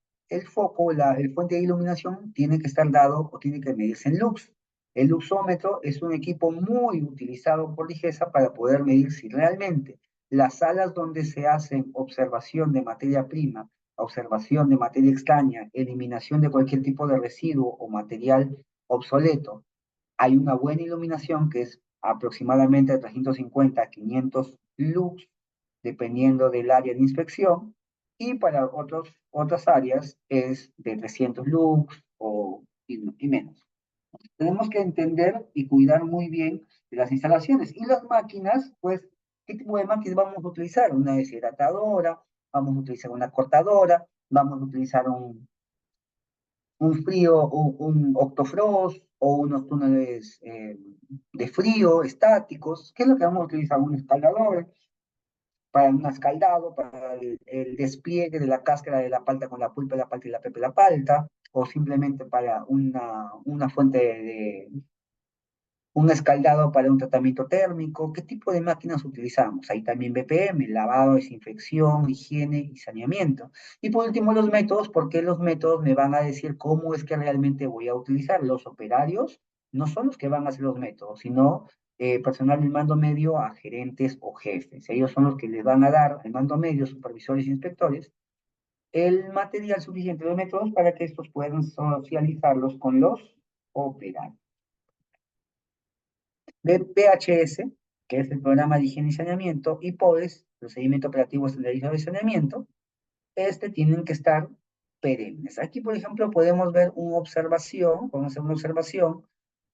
foco, el fuente de iluminación tiene que estar dado o tiene que medirse en lux. El luxómetro es un equipo muy utilizado por Ligesa para poder medir si realmente las salas donde se hacen observación de materia prima, observación de materia extraña, eliminación de cualquier tipo de residuo o material obsoleto, hay una buena iluminación que es aproximadamente de 350 a 500 lux, dependiendo del área de inspección, y para otras áreas es de 300 lux y menos. Tenemos que entender y cuidar muy bien de las instalaciones. Y las máquinas, pues, ¿qué tipo de máquinas vamos a utilizar? Una deshidratadora, vamos a utilizar una cortadora, vamos a utilizar un frío, un octofrost o unos túneles de frío estáticos. ¿Qué es lo que vamos a utilizar? Un escaldador para un escaldado, para el despliegue de la cáscara de la palta con la pulpa de la palta y la pepa de la palta, o simplemente para una fuente de, un escaldado para un tratamiento térmico. ¿Qué tipo de máquinas utilizamos? Hay también BPM, lavado, desinfección, higiene y saneamiento. Y por último, los métodos, porque los métodos me van a decir cómo es que realmente voy a utilizar. Los operarios no son los que van a hacer los métodos, sino personal del mando medio a gerentes o jefes. Ellos son los que les van a dar al mando medio, supervisores e inspectores, el material suficiente, los métodos para que estos puedan socializarlos con los operarios. PHS, que es el programa de higiene y saneamiento, y POES, procedimiento operativo estandarizado de saneamiento, tienen que estar perennes. Aquí, por ejemplo, podemos ver una observación, vamos a hacer una observación,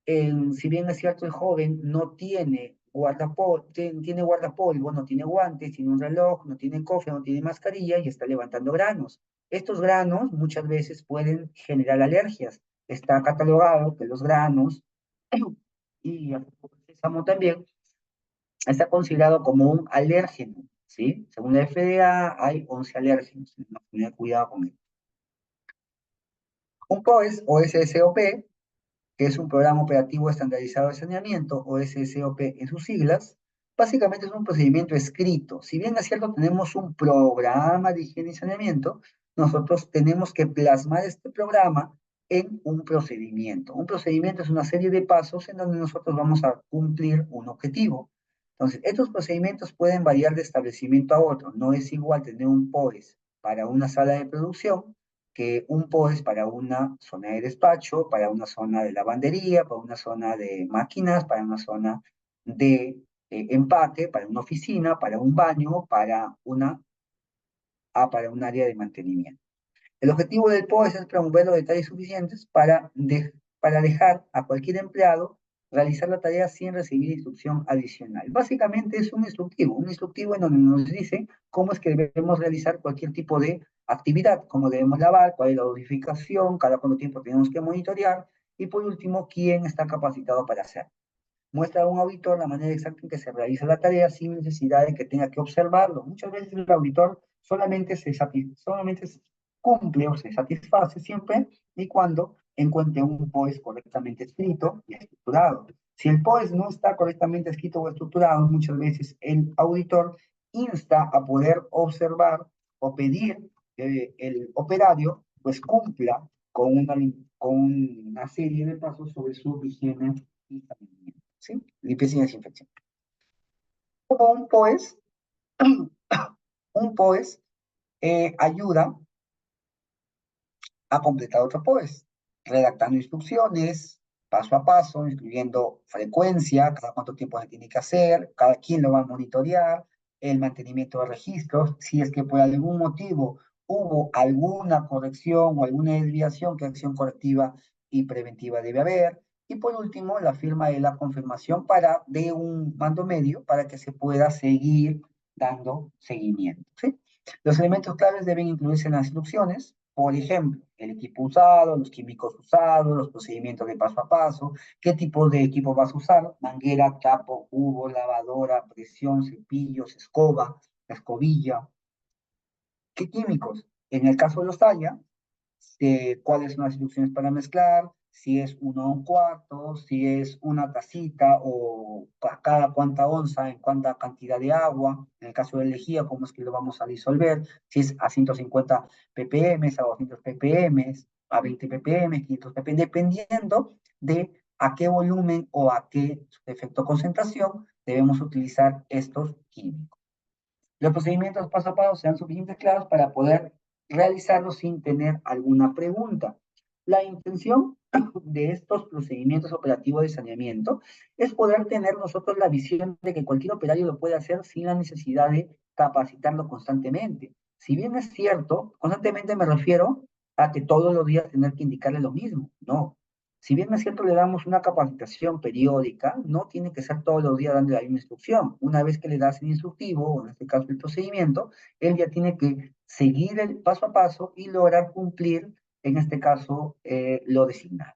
si bien es cierto, el joven no tiene tiene guardapolvo, no tiene guantes, tiene un reloj, no tiene cofre, no tiene mascarilla y está levantando granos. Estos granos muchas veces pueden generar alergias. Está catalogado que los granos y también está considerado como un alérgeno, ¿sí? Según la FDA hay 11 alérgenos, no tener cuidado con él. Un POES o SSOP, que es un programa operativo estandarizado de saneamiento, o SSOP en sus siglas, básicamente es un procedimiento escrito. Si bien es cierto, tenemos un programa de higiene y saneamiento, nosotros tenemos que plasmar este programa en un procedimiento. Un procedimiento es una serie de pasos en donde nosotros vamos a cumplir un objetivo. Entonces, estos procedimientos pueden variar de establecimiento a otro. No es igual tener un POES para una sala de producción que un POES para una zona de despacho, para una zona de lavandería, para una zona de máquinas, para una zona de empaque, para una oficina, para un baño, para un área de mantenimiento. El objetivo del POES es promover los detalles suficientes para dejar a cualquier empleado realizar la tarea sin recibir instrucción adicional. Básicamente es un instructivo en donde nos dice cómo es que debemos realizar cualquier tipo de actividad, cómo debemos lavar, cuál es la dosificación, cada cuánto tiempo tenemos que monitorear y por último, quién está capacitado para hacerlo. Muestra a un auditor la manera exacta en que se realiza la tarea sin necesidad de que tenga que observarlo. Muchas veces el auditor solamente cumple o se satisface siempre y cuando encuentre un POES correctamente escrito y estructurado. Si el POES no está correctamente escrito o estructurado, muchas veces el auditor insta a poder observar o pedir que el operario pues cumpla con una serie de pasos sobre su higiene y saneamiento. ¿Sí? Limpieza y desinfección. Como un POES ayuda a completar otro POES, redactando instrucciones, paso a paso, incluyendo frecuencia, cada cuánto tiempo se tiene que hacer, cada quien lo va a monitorear, el mantenimiento de registros, si es que por algún motivo hubo alguna corrección o alguna desviación, qué acción correctiva y preventiva debe haber. Y por último, la firma de la confirmación de un mando medio para que se pueda seguir dando seguimiento. ¿Sí? Los elementos claves deben incluirse en las instrucciones, por ejemplo, el equipo usado, los químicos usados, los procedimientos de paso a paso, qué tipo de equipo vas a usar, manguera, trapo, cubo, lavadora, presión, cepillos, escoba, escobilla, qué químicos, En el caso de los tallas, cuáles son las instrucciones para mezclar, si es 1 a 1/4, si es una tacita o cada cuánta onza, en cuánta cantidad de agua, en el caso de lejía, cómo es que lo vamos a disolver, si es a 150 ppm, a 200 ppm, a 20 ppm, 500 ppm, dependiendo de a qué volumen o a qué efecto concentración debemos utilizar estos químicos. Los procedimientos paso a paso sean suficientes claros para poder realizarlos sin tener alguna pregunta. La intención de estos procedimientos operativos de saneamiento es poder tener nosotros la visión de que cualquier operario lo puede hacer sin la necesidad de capacitarlo constantemente. Si bien es cierto, constantemente me refiero a que todos los días tener que indicarle lo mismo. No. Si bien es cierto, le damos una capacitación periódica, no tiene que ser todos los días dando la misma instrucción. Una vez que le das el instructivo, o en este caso el procedimiento, él ya tiene que seguir el paso a paso y lograr cumplir, en este caso, lo designado.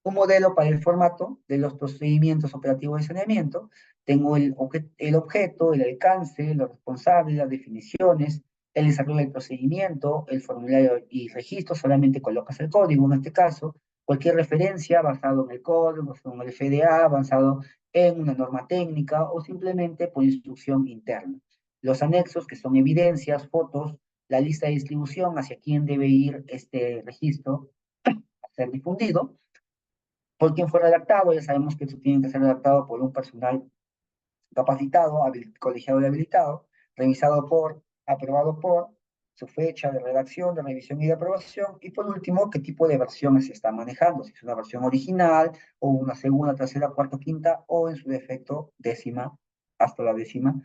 Un modelo para el formato de los procedimientos operativos de saneamiento. Tengo el objeto, el alcance, los responsables, las definiciones, el desarrollo del procedimiento, el formulario y registro, solamente colocas el código en este caso, cualquier referencia basado en el código, basado en el FDA, basado en una norma técnica o simplemente por instrucción interna. Los anexos, que son evidencias, fotos, la lista de distribución, hacia quién debe ir este registro a ser difundido, por quien fue redactado. Ya sabemos que eso tiene que ser redactado por un personal capacitado, colegiado y habilitado, revisado por, aprobado por, su fecha de redacción, de revisión y de aprobación, y por último, qué tipo de versiones se está manejando, si es una versión original, o una segunda, tercera, cuarta, quinta, o en su defecto, décima, hasta la décima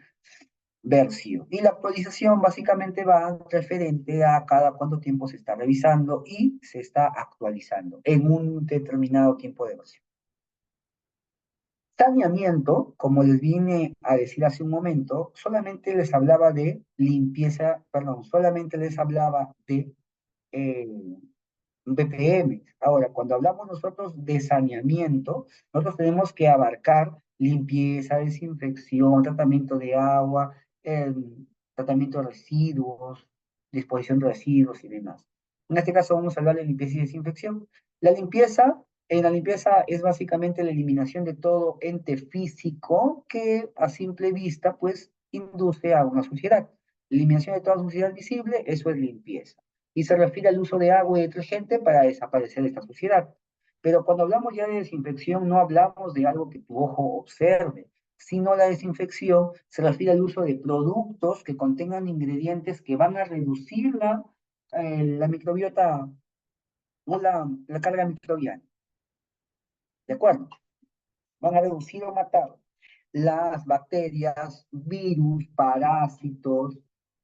versión. Y la actualización básicamente va referente a cada cuánto tiempo se está revisando y se está actualizando en un determinado tiempo de versión. Saneamiento, como les vine a decir hace un momento, solamente les hablaba de limpieza, perdón, solamente les hablaba de eh, BPM. Ahora, cuando hablamos nosotros de saneamiento, nosotros tenemos que abarcar limpieza, desinfección, tratamiento de agua, tratamiento de residuos, disposición de residuos y demás. En este caso vamos a hablar de limpieza y desinfección. En la limpieza es básicamente la eliminación de todo ente físico que a simple vista pues induce a una suciedad. Eliminación de toda suciedad visible, eso es limpieza y se refiere al uso de agua y detergente para desaparecer esta suciedad. Pero cuando hablamos ya de desinfección, no hablamos de algo que tu ojo observe, sino la desinfección se refiere al uso de productos que contengan ingredientes que van a reducir la microbiota o la carga microbiana. ¿De acuerdo? Van a reducir o matar las bacterias, virus, parásitos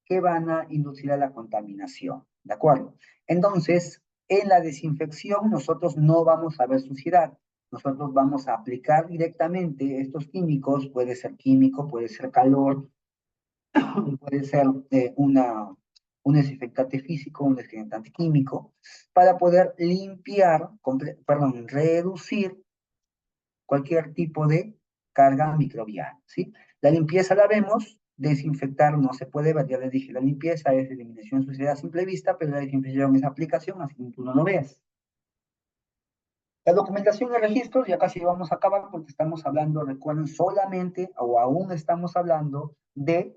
que van a inducir a la contaminación. ¿De acuerdo? Entonces, en la desinfección nosotros no vamos a ver suciedad. Nosotros vamos a aplicar directamente estos químicos, puede ser químico, puede ser calor, puede ser un desinfectante físico, un desinfectante químico, para poder limpiar, perdón, reducir cualquier tipo de carga microbiana, ¿sí? La limpieza la vemos, desinfectar no se puede ver, ya les dije, la limpieza es eliminación de suciedad a simple vista, pero la desinfección es aplicación, así que tú no lo veas. La documentación y registros, ya casi vamos a acabar porque estamos hablando, recuerden, solamente, o aún estamos hablando del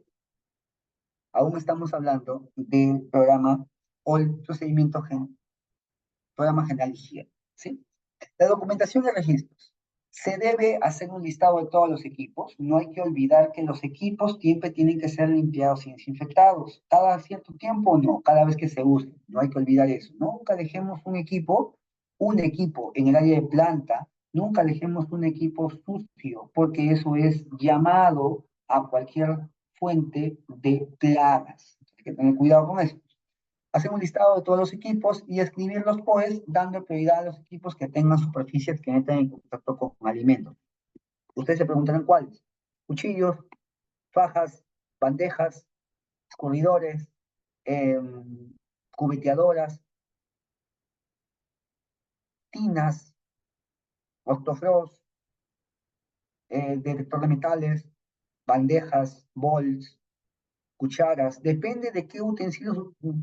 programa o el programa general de higiene, ¿sí? La documentación de registros. Se debe hacer un listado de todos los equipos. No hay que olvidar que los equipos siempre tienen que ser limpiados y desinfectados. Cada cierto tiempo, no, cada vez que se use. No hay que olvidar eso. Nunca dejemos un equipo en el área de planta, nunca dejemos un equipo sucio, porque eso es llamado a cualquier fuente de plagas. Hay que tener cuidado con eso. Hacer un listado de todos los equipos y escribirlos, pues, dando prioridad a los equipos que tengan superficies que entren en contacto con alimentos. Ustedes se preguntarán cuáles. Cuchillos, fajas, bandejas, escurridores, eh, cubeteadoras, tinas, octofros, detector de metales, bandejas, bols, cucharas, depende de qué utensilios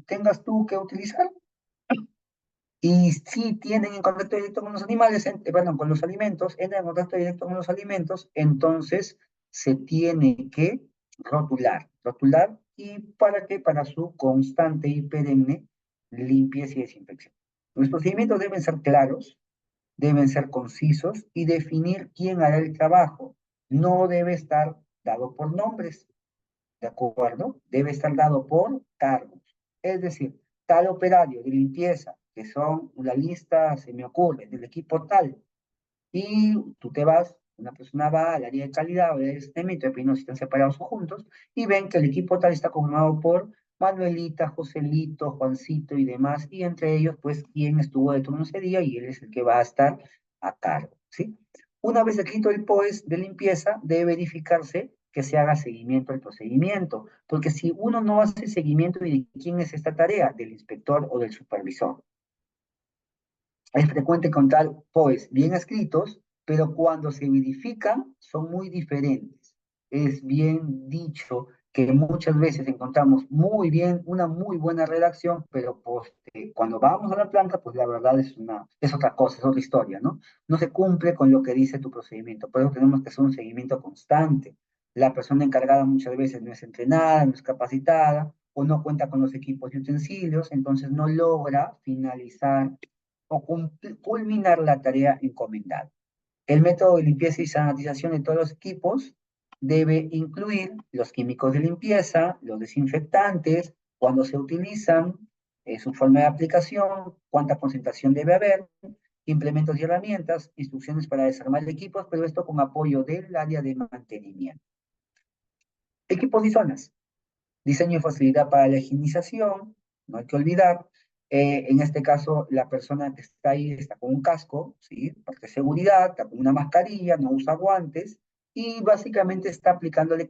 tengas tú que utilizar. Y si tienen en contacto directo con los animales, perdón, con los alimentos, entran en contacto directo con los alimentos, entonces se tiene que rotular, ¿y para qué? Para su constante y perenne limpieza y desinfección. Los procedimientos deben ser claros, deben ser concisos y definir quién hará el trabajo. No debe estar dado por nombres, ¿de acuerdo? Debe estar dado por cargos. Es decir, tal operario de limpieza, que son la lista, se me ocurre, del equipo tal, y tú te vas, una persona va al área de calidad o de sistemito, dependiendo si están separados o juntos, y ven que el equipo tal está conformado por Manuelita, Joselito, Juancito y demás, y entre ellos, pues, quién estuvo de turno ese día, y él es el que va a estar a cargo, ¿sí? Una vez escrito el POES de limpieza, debe verificarse que se haga seguimiento al procedimiento, porque si uno no hace seguimiento, ¿y de quién es esta tarea? Del inspector o del supervisor. Es frecuente encontrar POEs bien escritos, pero cuando se verifican son muy diferentes. Es bien dicho que muchas veces encontramos muy bien, una muy buena redacción, pero pues, cuando vamos a la planta, pues la verdad es otra cosa, es otra historia, ¿no? No se cumple con lo que dice tu procedimiento, por eso tenemos que hacer un seguimiento constante. La persona encargada muchas veces no es entrenada, no es capacitada, o no cuenta con los equipos y utensilios, entonces no logra finalizar o culminar la tarea encomendada. El método de limpieza y sanitización de todos los equipos debe incluir los químicos de limpieza, los desinfectantes, cuándo se utilizan, su forma de aplicación, cuánta concentración debe haber, implementos y herramientas, instrucciones para desarmar equipos, pero esto con apoyo del área de mantenimiento. Equipos y zonas. Diseño y facilidad para la higienización, no hay que olvidar. En este caso, la persona que está ahí está con un casco, ¿sí? Parte de seguridad, está con una mascarilla, no usa guantes y básicamente está aplicándole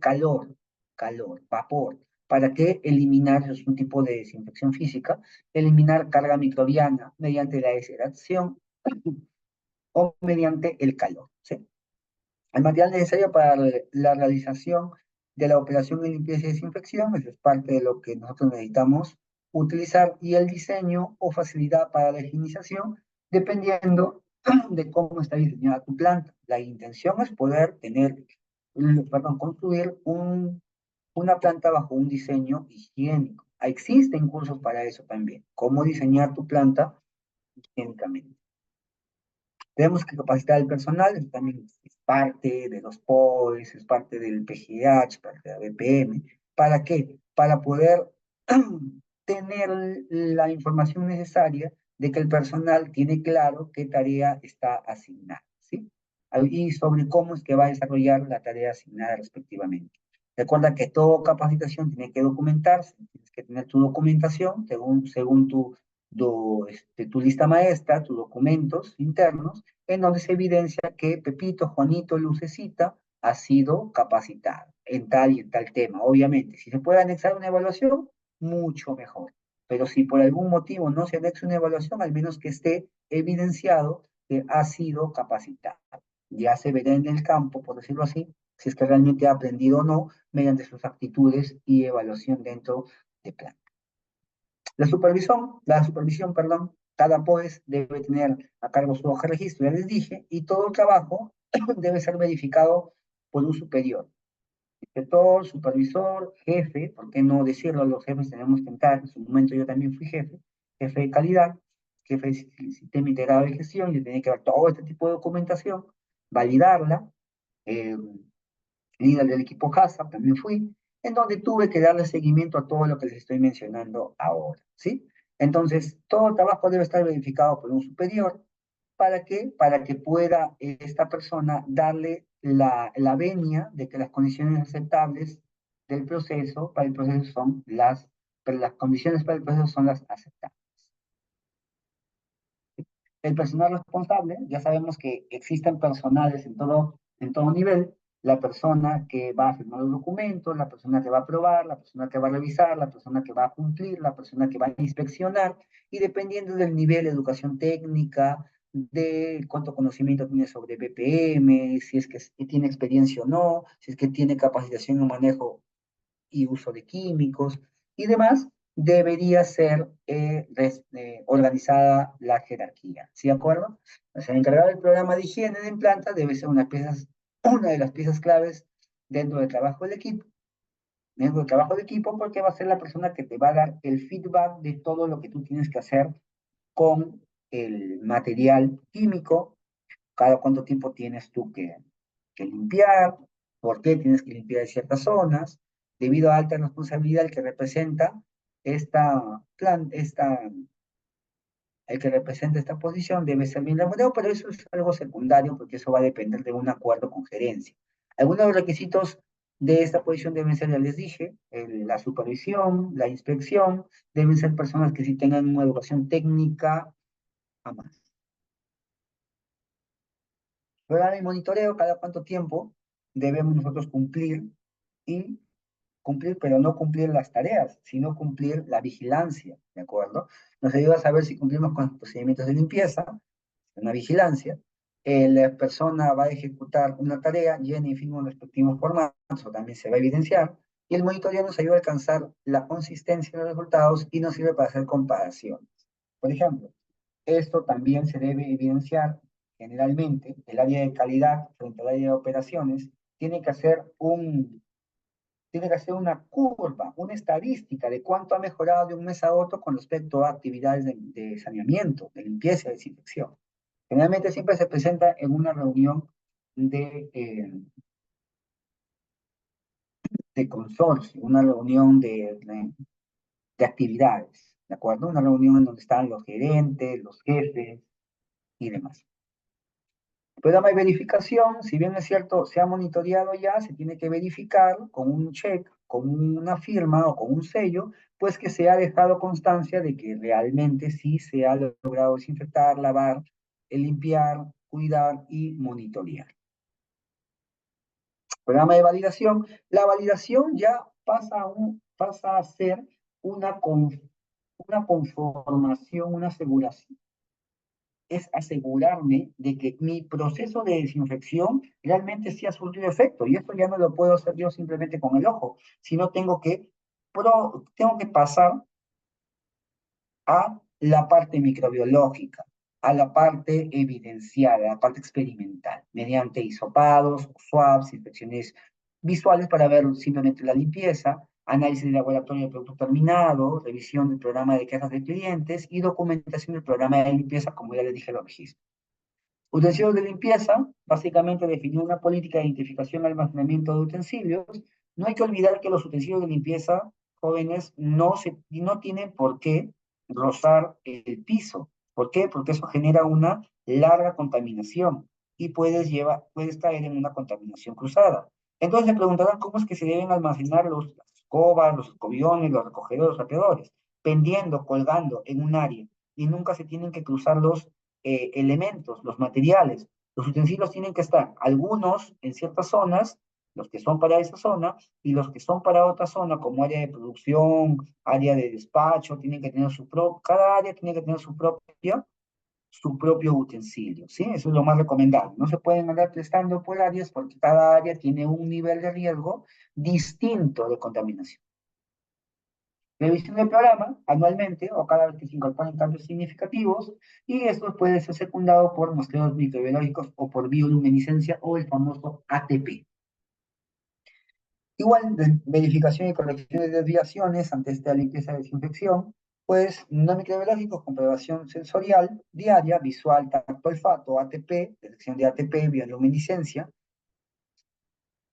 vapor. ¿Para qué? Eliminar, es un tipo de desinfección física, eliminar carga microbiana mediante la deshidratación o mediante el calor, ¿sí? El material necesario para la realización de la operación de limpieza y desinfección, eso es parte de lo que nosotros necesitamos utilizar, y el diseño o facilidad para la higienización, dependiendo de cómo está diseñada tu planta. La intención es poder construir una planta bajo un diseño higiénico. Existen cursos para eso también, cómo diseñar tu planta higiénicamente. Tenemos que capacitar al personal, eso también es parte de los POEs, es parte del PGH, parte de la BPM. ¿Para qué? Para poder tener la información necesaria de que el personal tiene claro qué tarea está asignada, ¿sí? Y sobre cómo es que va a desarrollar la tarea asignada respectivamente. Recuerda que toda capacitación tiene que documentarse, tienes que tener tu documentación según tu lista maestra, tus documentos internos, en donde se evidencia que Pepito, Juanito, Lucecita ha sido capacitado en tal y en tal tema. Obviamente, si se puede anexar una evaluación, mucho mejor. Pero si por algún motivo no se anexa una evaluación, al menos que esté evidenciado que ha sido capacitado. Ya se verá en el campo, por decirlo así, si es que realmente ha aprendido o no, mediante sus actitudes y evaluación dentro de plan. La supervisión, perdón, cada POES debe tener a cargo su hoja de registro, ya les dije, y todo el trabajo debe ser verificado por un superior. Inspector, supervisor, jefe, ¿por qué no decirlo? Los jefes tenemos que entrar. En su momento yo también fui jefe de calidad, jefe de sistema integrado de gestión, yo tenía que ver todo este tipo de documentación, validarla, eh, líder del equipo HACCP, también fui, en donde tuve que darle seguimiento a todo lo que les estoy mencionando ahora, ¿sí? Entonces, todo el trabajo debe estar verificado por un superior. ¿Para qué? Para que pueda esta persona darle la venia de que las condiciones aceptables del proceso, para el proceso son pero las condiciones para el proceso son las aceptables. El personal responsable, ya sabemos que existen personales en todo nivel, la persona que va a firmar los documentos, la persona que va a aprobar, la persona que va a revisar, la persona que va a cumplir, la persona que va a inspeccionar, y dependiendo del nivel de educación técnica, de cuánto conocimiento tiene sobre BPM, si es que tiene experiencia o no, si es que tiene capacitación en manejo y uso de químicos y demás, debería ser organizada la jerarquía. ¿Sí de acuerdo? O sea, el encargado del programa de higiene de planta debe ser una de las piezas claves dentro del trabajo del equipo, porque va a ser la persona que te va a dar el feedback de todo lo que tú tienes que hacer con el material químico, cada cuánto tiempo tienes tú que limpiar, por qué tienes que limpiar ciertas zonas, debido a alta responsabilidad que representa esta plan, esta, el que representa esta posición debe ser bien remunerado, pero eso es algo secundario porque eso va a depender de un acuerdo con gerencia. Algunos de los requisitos de esta posición deben ser, ya les dije, la supervisión, la inspección, deben ser personas que sí tengan una educación técnica a más. Programa y monitoreo, cada cuánto tiempo debemos nosotros y cumplir, pero no cumplir las tareas, sino cumplir la vigilancia, ¿de acuerdo? Nos ayuda a saber si cumplimos con los procedimientos de limpieza, una vigilancia. La persona va a ejecutar una tarea, llena y firma un respectivo formato, eso también se va a evidenciar, y el monitoreo nos ayuda a alcanzar la consistencia de los resultados y nos sirve para hacer comparaciones. Por ejemplo, esto también se debe evidenciar generalmente, el área de calidad frente al área de operaciones tiene que hacer una curva, una estadística de cuánto ha mejorado de un mes a otro con respecto a actividades de saneamiento, de limpieza, de desinfección. Generalmente siempre se presenta en una reunión de consorcio, una reunión de actividades, ¿de acuerdo? Una reunión en donde están los gerentes, los jefes y demás. Programa de verificación, si bien es cierto, se ha monitoreado ya, se tiene que verificar con un check, con una firma o con un sello, pues que se ha dejado constancia de que realmente sí se ha logrado desinfectar, lavar, limpiar, cuidar y monitorear. Programa de validación, la validación ya pasa a ser una conformación, una aseguración, es asegurarme de que mi proceso de desinfección realmente sí ha surtido efecto. Y esto ya no lo puedo hacer yo simplemente con el ojo, sino tengo que pasar a la parte microbiológica, a la parte evidenciada, a la parte experimental, mediante hisopados, swabs, inspecciones visuales para ver simplemente la limpieza, análisis de laboratorio del producto terminado, revisión del programa de quejas de clientes y documentación del programa de limpieza, como ya les dije, los registros. Utensilios de limpieza, básicamente definir una política de identificación y almacenamiento de utensilios. No hay que olvidar que los utensilios de limpieza, jóvenes, no tienen por qué rozar el piso. ¿Por qué? Porque eso genera una larga contaminación y puedes caer en una contaminación cruzada. Entonces se preguntarán cómo es que se deben almacenar las escobas, los escobiones, los recogedores, los rapeadores, pendiendo, colgando en un área y nunca se tienen que cruzar los elementos, los materiales. Los utensilios tienen que estar, algunos en ciertas zonas, los que son para esa zona, y los que son para otra zona, como área de producción, área de despacho, tienen que tener cada área tiene que tener su propio utensilio, ¿sí? Eso es lo más recomendable. No se pueden andar testando por áreas porque cada área tiene un nivel de riesgo distinto de contaminación. Revisión del programa anualmente o cada vez que se incorporen cambios significativos y esto puede ser secundado por muestreos microbiológicos o por bioluminiscencia o el famoso ATP. Igual, verificación y corrección de desviaciones ante esta limpieza de desinfección, pues no microbiológicos, comprobación sensorial diaria, visual, tacto, olfato, ATP, detección de ATP, bioluminiscencia,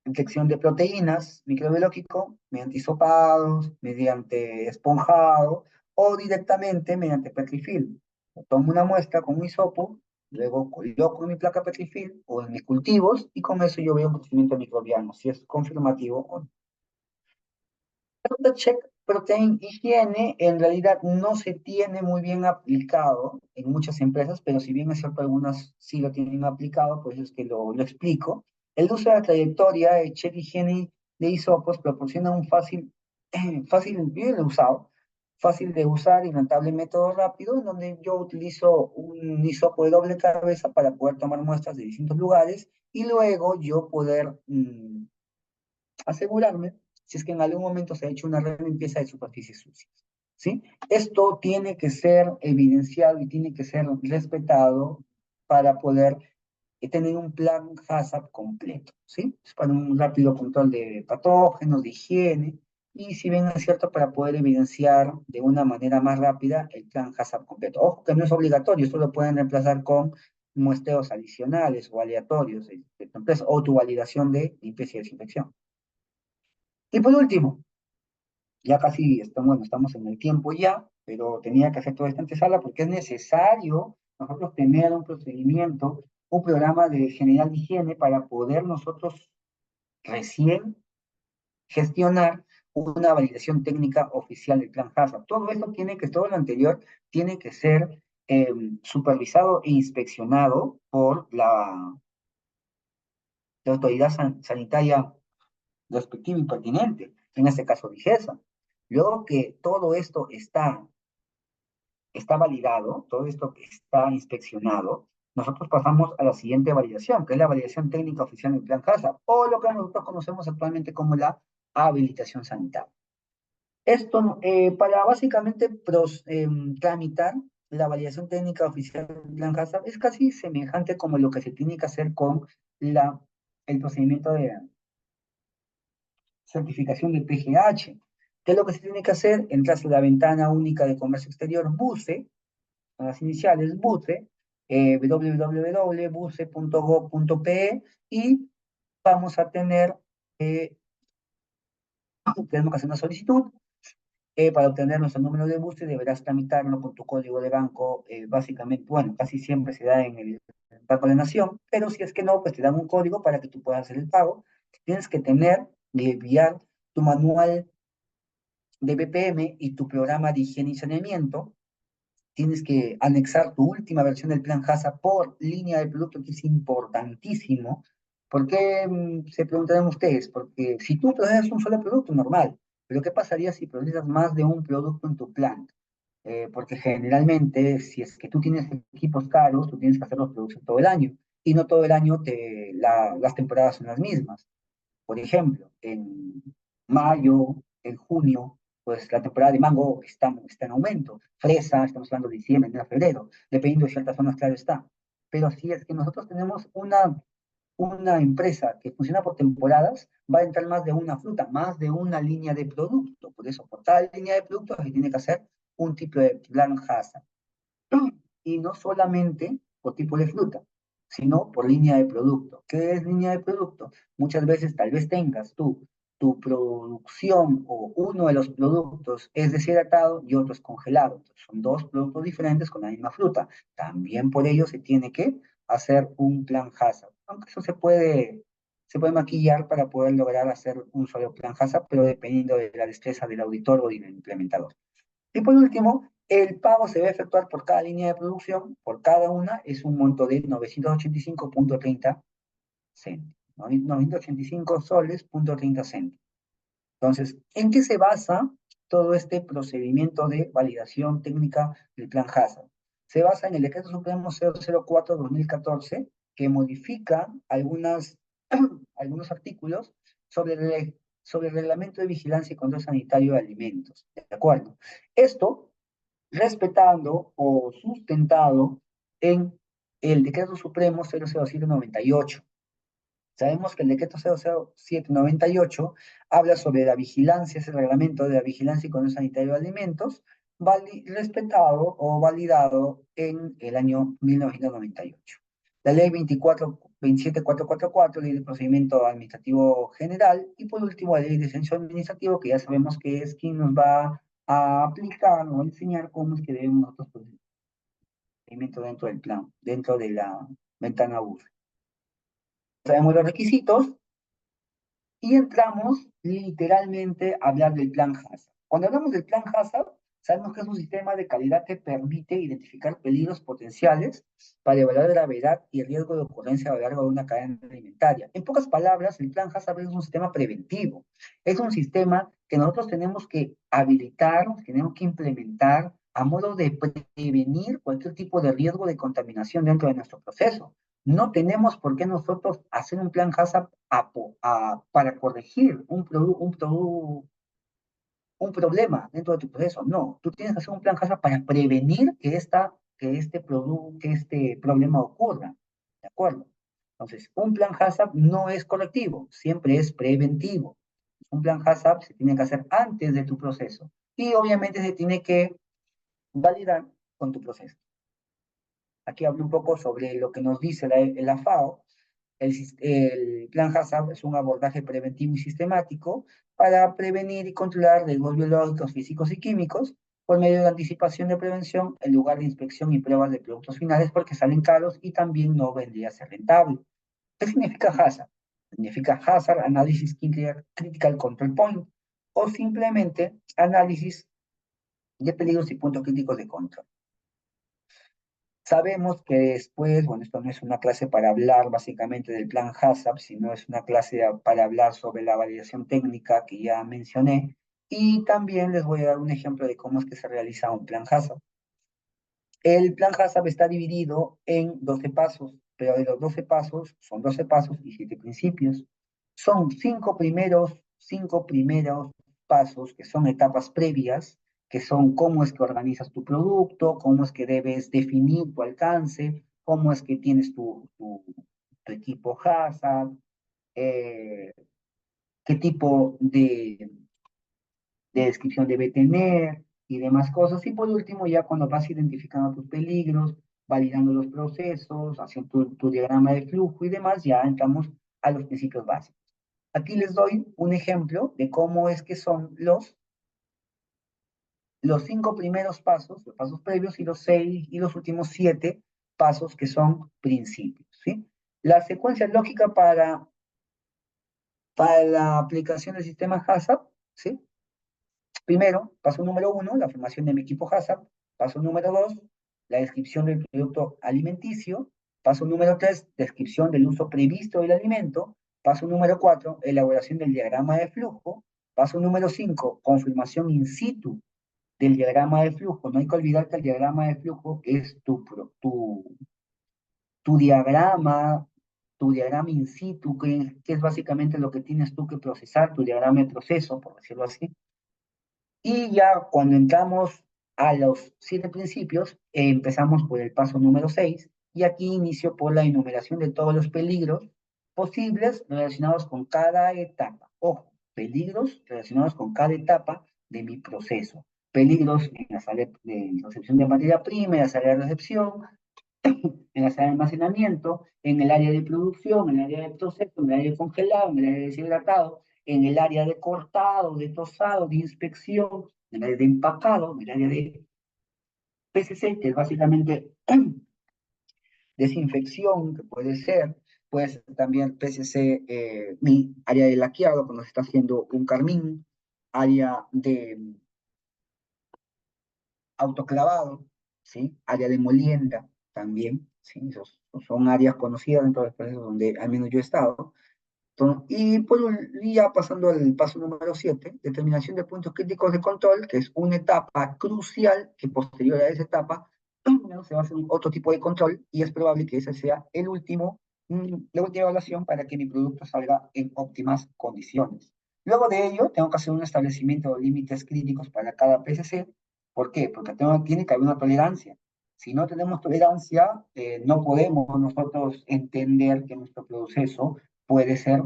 detección de proteínas, microbiológico, mediante hisopados, mediante esponjado o directamente mediante Petrifilm. Tomo una muestra con un hisopo, luego coloco en mi placa Petrifilm o en mis cultivos y con eso yo veo un crecimiento microbiano, si es confirmativo o no. El check protein higiene en realidad no se tiene muy bien aplicado en muchas empresas, pero si bien es cierto, algunas sí lo tienen aplicado, pues es que lo explico. El uso de la trayectoria de check higiene de hisopos proporciona un bien usado, fácil de usar y rentable método rápido, en donde yo utilizo un hisopo de doble cabeza para poder tomar muestras de distintos lugares y luego yo poder asegurarme si es que en algún momento se ha hecho una limpieza de superficies sucias, ¿sí? Esto tiene que ser evidenciado y tiene que ser respetado para poder tener un plan HACCP completo, ¿sí? Es para un rápido control de patógenos, de higiene, y si bien es cierto, para poder evidenciar de una manera más rápida el plan HACCP completo. Ojo que no es obligatorio, esto lo pueden reemplazar con muestreos adicionales o aleatorios de tu empresa, o tu validación de limpieza y desinfección. Y por último, ya casi estamos, bueno, estamos en el tiempo ya, pero tenía que hacer toda esta antesala porque es necesario nosotros tener un procedimiento, un programa de general de higiene para poder nosotros recién gestionar una validación técnica oficial del plan HACCP. Todo esto tiene que, todo lo anterior tiene que ser supervisado e inspeccionado por la autoridad sanitaria respectiva y pertinente, en este caso DIGESA. Luego que todo esto está validado, todo esto está inspeccionado, nosotros pasamos a la siguiente validación, que es la validación técnica oficial del plan HACCP, o lo que nosotros conocemos actualmente como la habilitación sanitaria. Esto, para básicamente tramitar la validación técnica oficial del plan HACCP, es casi semejante como lo que se tiene que hacer con el procedimiento de certificación de PGH. ¿Qué es lo que se tiene que hacer? Entras a la ventana única de comercio exterior, BUCE, con las iniciales BUCE, www.buce.gov.pe, y vamos a tener, tenemos que hacer una solicitud. Para obtener nuestro número de BUCE deberás tramitarlo con tu código de banco, básicamente, bueno, casi siempre se da en el Banco de Nación, pero si es que no, pues te dan un código para que tú puedas hacer el pago. Tienes que tener y enviar tu manual de BPM y tu programa de higiene y saneamiento. Tienes que anexar tu última versión del plan HACCP por línea de producto, que es importantísimo. ¿Por qué se preguntarán ustedes? Porque si tú procesas un solo producto, normal, pero ¿qué pasaría si procesas más de un producto en tu plan? Porque generalmente, si es que tú tienes equipos caros, tú tienes que hacer los productos todo el año, y no todo el año las temporadas son las mismas. Por ejemplo, en mayo, en junio, pues la temporada de mango está en aumento. Fresa, estamos hablando de diciembre, enero, febrero, dependiendo de ciertas zonas, claro está. Pero si es que nosotros tenemos una empresa que funciona por temporadas, va a entrar más de una fruta, más de una línea de producto. Por eso, por cada línea de producto, se tiene que hacer un tipo de plan HACCP. Y no solamente por tipo de fruta, sino por línea de producto. ¿Qué es línea de producto? Muchas veces tal vez tengas tú tu producción o uno de los productos es deshidratado y otro es congelado. Entonces, son dos productos diferentes con la misma fruta. También por ello se tiene que hacer un plan HACCP. Aunque eso se puede maquillar para poder lograr hacer un solo plan HACCP, pero dependiendo de la destreza del auditor o del implementador. Y por último, el pago se va a efectuar por cada línea de producción, por cada una es un monto de 985.30 céntimos, 985 soles, punto 30 céntimos. Entonces, ¿en qué se basa todo este procedimiento de validación técnica del plan HACCP? Se basa en el Decreto Supremo 004-2014, que modifica algunos artículos sobre el Reglamento de Vigilancia y Control Sanitario de Alimentos. ¿De acuerdo? Esto respetando o sustentado en el Decreto Supremo 00798. Sabemos que el decreto 00798 habla sobre la vigilancia, ese reglamento de la vigilancia y control sanitario de alimentos, respetado o validado en el año 1998. La ley 27444, ley de procedimiento administrativo general, y por último la ley de censo administrativo, que ya sabemos que es quien nos va a aplicar o a enseñar cómo es que debemos nosotros procedimiento dentro del plan, dentro de la ventana UR. Sabemos los requisitos, y entramos literalmente a hablar del plan HACCP. Cuando hablamos del plan HACCP, sabemos que es un sistema de calidad que permite identificar peligros potenciales para evaluar gravedad y riesgo de ocurrencia a lo largo de una cadena alimentaria. En pocas palabras, el plan HACCP es un sistema preventivo. Es un sistema que nosotros tenemos que habilitar, tenemos que implementar a modo de prevenir cualquier tipo de riesgo de contaminación dentro de nuestro proceso. No tenemos por qué nosotros hacer un plan HACCP para corregir un problema dentro de tu proceso. No, tú tienes que hacer un plan HACCP para prevenir que este problema ocurra. ¿De acuerdo? Entonces, un plan HACCP no es correctivo, siempre es preventivo. Un plan HACCP se tiene que hacer antes de tu proceso y obviamente se tiene que validar con tu proceso. Aquí hablo un poco sobre lo que nos dice la FAO. El plan HACCP es un abordaje preventivo y sistemático para prevenir y controlar riesgos biológicos, físicos y químicos por medio de anticipación de prevención en lugar de inspección y pruebas de productos finales porque salen caros y también no vendría a ser rentable. ¿Qué significa HACCP? Significa Hazard Analysis Critical Control Point o simplemente análisis de peligros y puntos críticos de control. Sabemos que después, bueno, esto no es una clase para hablar básicamente del plan HACCP, sino es una clase para hablar sobre la validación técnica que ya mencioné, y también les voy a dar un ejemplo de cómo es que se realiza un plan HACCP. El plan HACCP está dividido en 12 pasos, pero de los 12 pasos son 12 pasos y 7 principios. Son cinco primeros pasos que son etapas previas, que son cómo es que organizas tu producto, cómo es que debes definir tu alcance, cómo es que tienes tu equipo HACCP, eh, qué tipo de descripción debe tener y demás cosas. Y por último, ya cuando vas identificando tus peligros, validando los procesos, haciendo tu diagrama de flujo y demás, ya entramos a los principios básicos. Aquí les doy un ejemplo de cómo es que son los 5 primeros pasos, los pasos previos, y los 6 y los últimos 7 pasos que son principios, ¿sí? La secuencia lógica para la aplicación del sistema HACCP, ¿sí? Primero, paso número 1, la formación de mi equipo HACCP. Paso número 2, la descripción del producto alimenticio. Paso número 3, descripción del uso previsto del alimento. Paso número 4, elaboración del diagrama de flujo. Paso número 5, confirmación in situ del diagrama de flujo. No hay que olvidar que el diagrama de flujo es tu diagrama, tu diagrama in situ, que es básicamente lo que tienes tú que procesar, tu diagrama de proceso, por decirlo así. Y ya cuando entramos a los 7 principios, empezamos por el paso número 6, y aquí inicio por la enumeración de todos los peligros posibles relacionados con cada etapa. Ojo, peligros relacionados con cada etapa de mi proceso. Peligros en la sala de recepción de materia prima, en la sala de recepción, en la sala de almacenamiento, en el área de producción, en el área de proceso, en el área de congelado, en el área de deshidratado, en el área de cortado, de tosado, de inspección, en el área de empacado, en el área de PCC, que es básicamente desinfección, que puede ser también PCC, mi área de laqueado, cuando se está haciendo un carmín, área de autoclavado, ¿sí? Área de molienda también, ¿sí? Esos son áreas conocidas dentro del proceso donde al menos yo he estado. Y ya pasando al paso número 7, determinación de puntos críticos de control, que es una etapa crucial que posterior a esa etapa se va a hacer otro tipo de control y es probable que ese sea la última evaluación para que mi producto salga en óptimas condiciones. Luego de ello, tengo que hacer un establecimiento de límites críticos para cada PCC. ¿Por qué? Porque tiene que haber una tolerancia. Si no tenemos tolerancia, no podemos nosotros entender que nuestro proceso puede ser,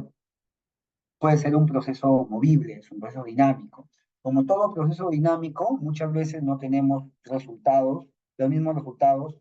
puede ser un proceso movible, es un proceso dinámico. Como todo proceso dinámico, muchas veces no tenemos los mismos resultados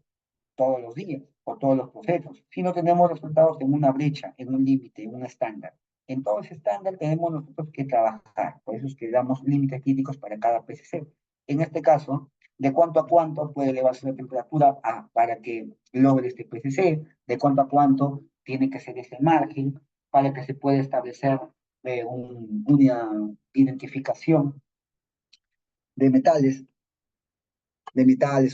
todos los días o todos los procesos, sino tenemos resultados en una brecha, en un límite, en un estándar. En todo ese estándar tenemos nosotros que trabajar, por eso es que damos límites críticos para cada PCC. En este caso, de cuánto a cuánto puede elevarse la temperatura para que logre este PCC, de cuánto a cuánto tiene que ser ese margen para que se pueda establecer una identificación de metales,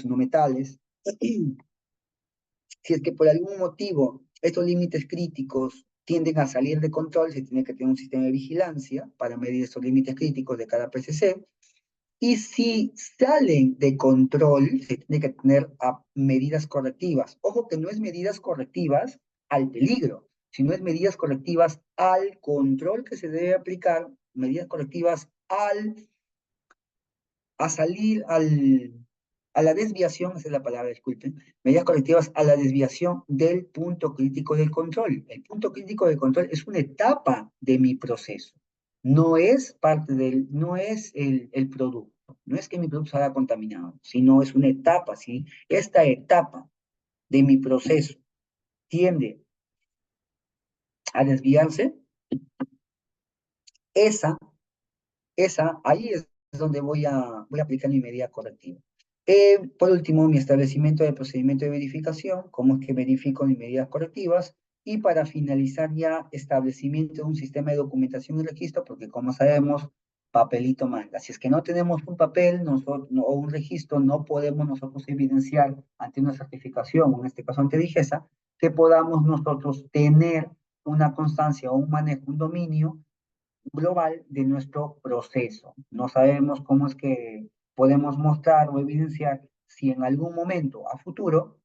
o no metales. Si es que por algún motivo estos límites críticos tienden a salir de control, se tiene que tener un sistema de vigilancia para medir estos límites críticos de cada PCC. Y si salen de control, se tiene que tener medidas correctivas. Ojo que no es medidas correctivas al peligro, sino es medidas correctivas al control que se debe aplicar, medidas correctivas a salir a la desviación, esa es la palabra, disculpen, medidas colectivas a la desviación del punto crítico del control. El punto crítico del control es una etapa de mi proceso, no es parte del, no es el producto, no es que mi producto salga contaminado, sino es una etapa, ¿sí? Esta etapa de mi proceso tiende a desviarse, esa ahí es donde voy a aplicar mi medida correctiva. Por último, mi establecimiento del procedimiento de verificación, cómo es que verifico mis medidas correctivas, y para finalizar ya, establecimiento de un sistema de documentación y registro, porque como sabemos, papelito manda. Si es que no tenemos un papel o un registro, no podemos nosotros evidenciar ante una certificación, o en este caso ante Digesa, que podamos nosotros tener una constancia o un manejo, un dominio global de nuestro proceso. No sabemos cómo es que podemos mostrar o evidenciar si en algún momento a futuro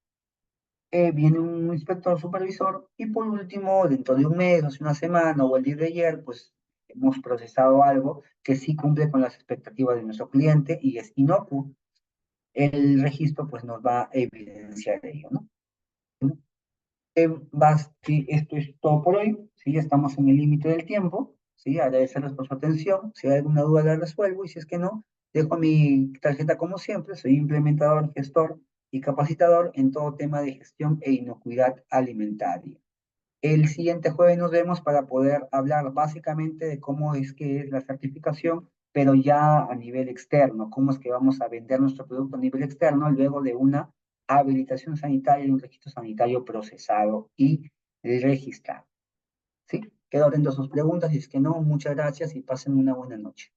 viene un inspector supervisor y por último, dentro de un mes, hace una semana o el día de ayer, pues hemos procesado algo que sí cumple con las expectativas de nuestro cliente y es inocuo. El registro pues nos va a evidenciar ello, ¿no? Sí, esto es todo por hoy, ¿sí? Estamos en el límite del tiempo, ¿sí? Agradecerles por su atención, si hay alguna duda la resuelvo y si es que no, dejo mi tarjeta como siempre, soy implementador, gestor y capacitador en todo tema de gestión e inocuidad alimentaria. El siguiente jueves nos vemos para poder hablar básicamente de cómo es que es la certificación, pero ya a nivel externo, cómo es que vamos a vender nuestro producto a nivel externo luego de una habilitación sanitaria y un registro sanitario procesado y registrado. ¿Sí? Quedo atento a sus preguntas y es que no, muchas gracias y pasen una buena noche.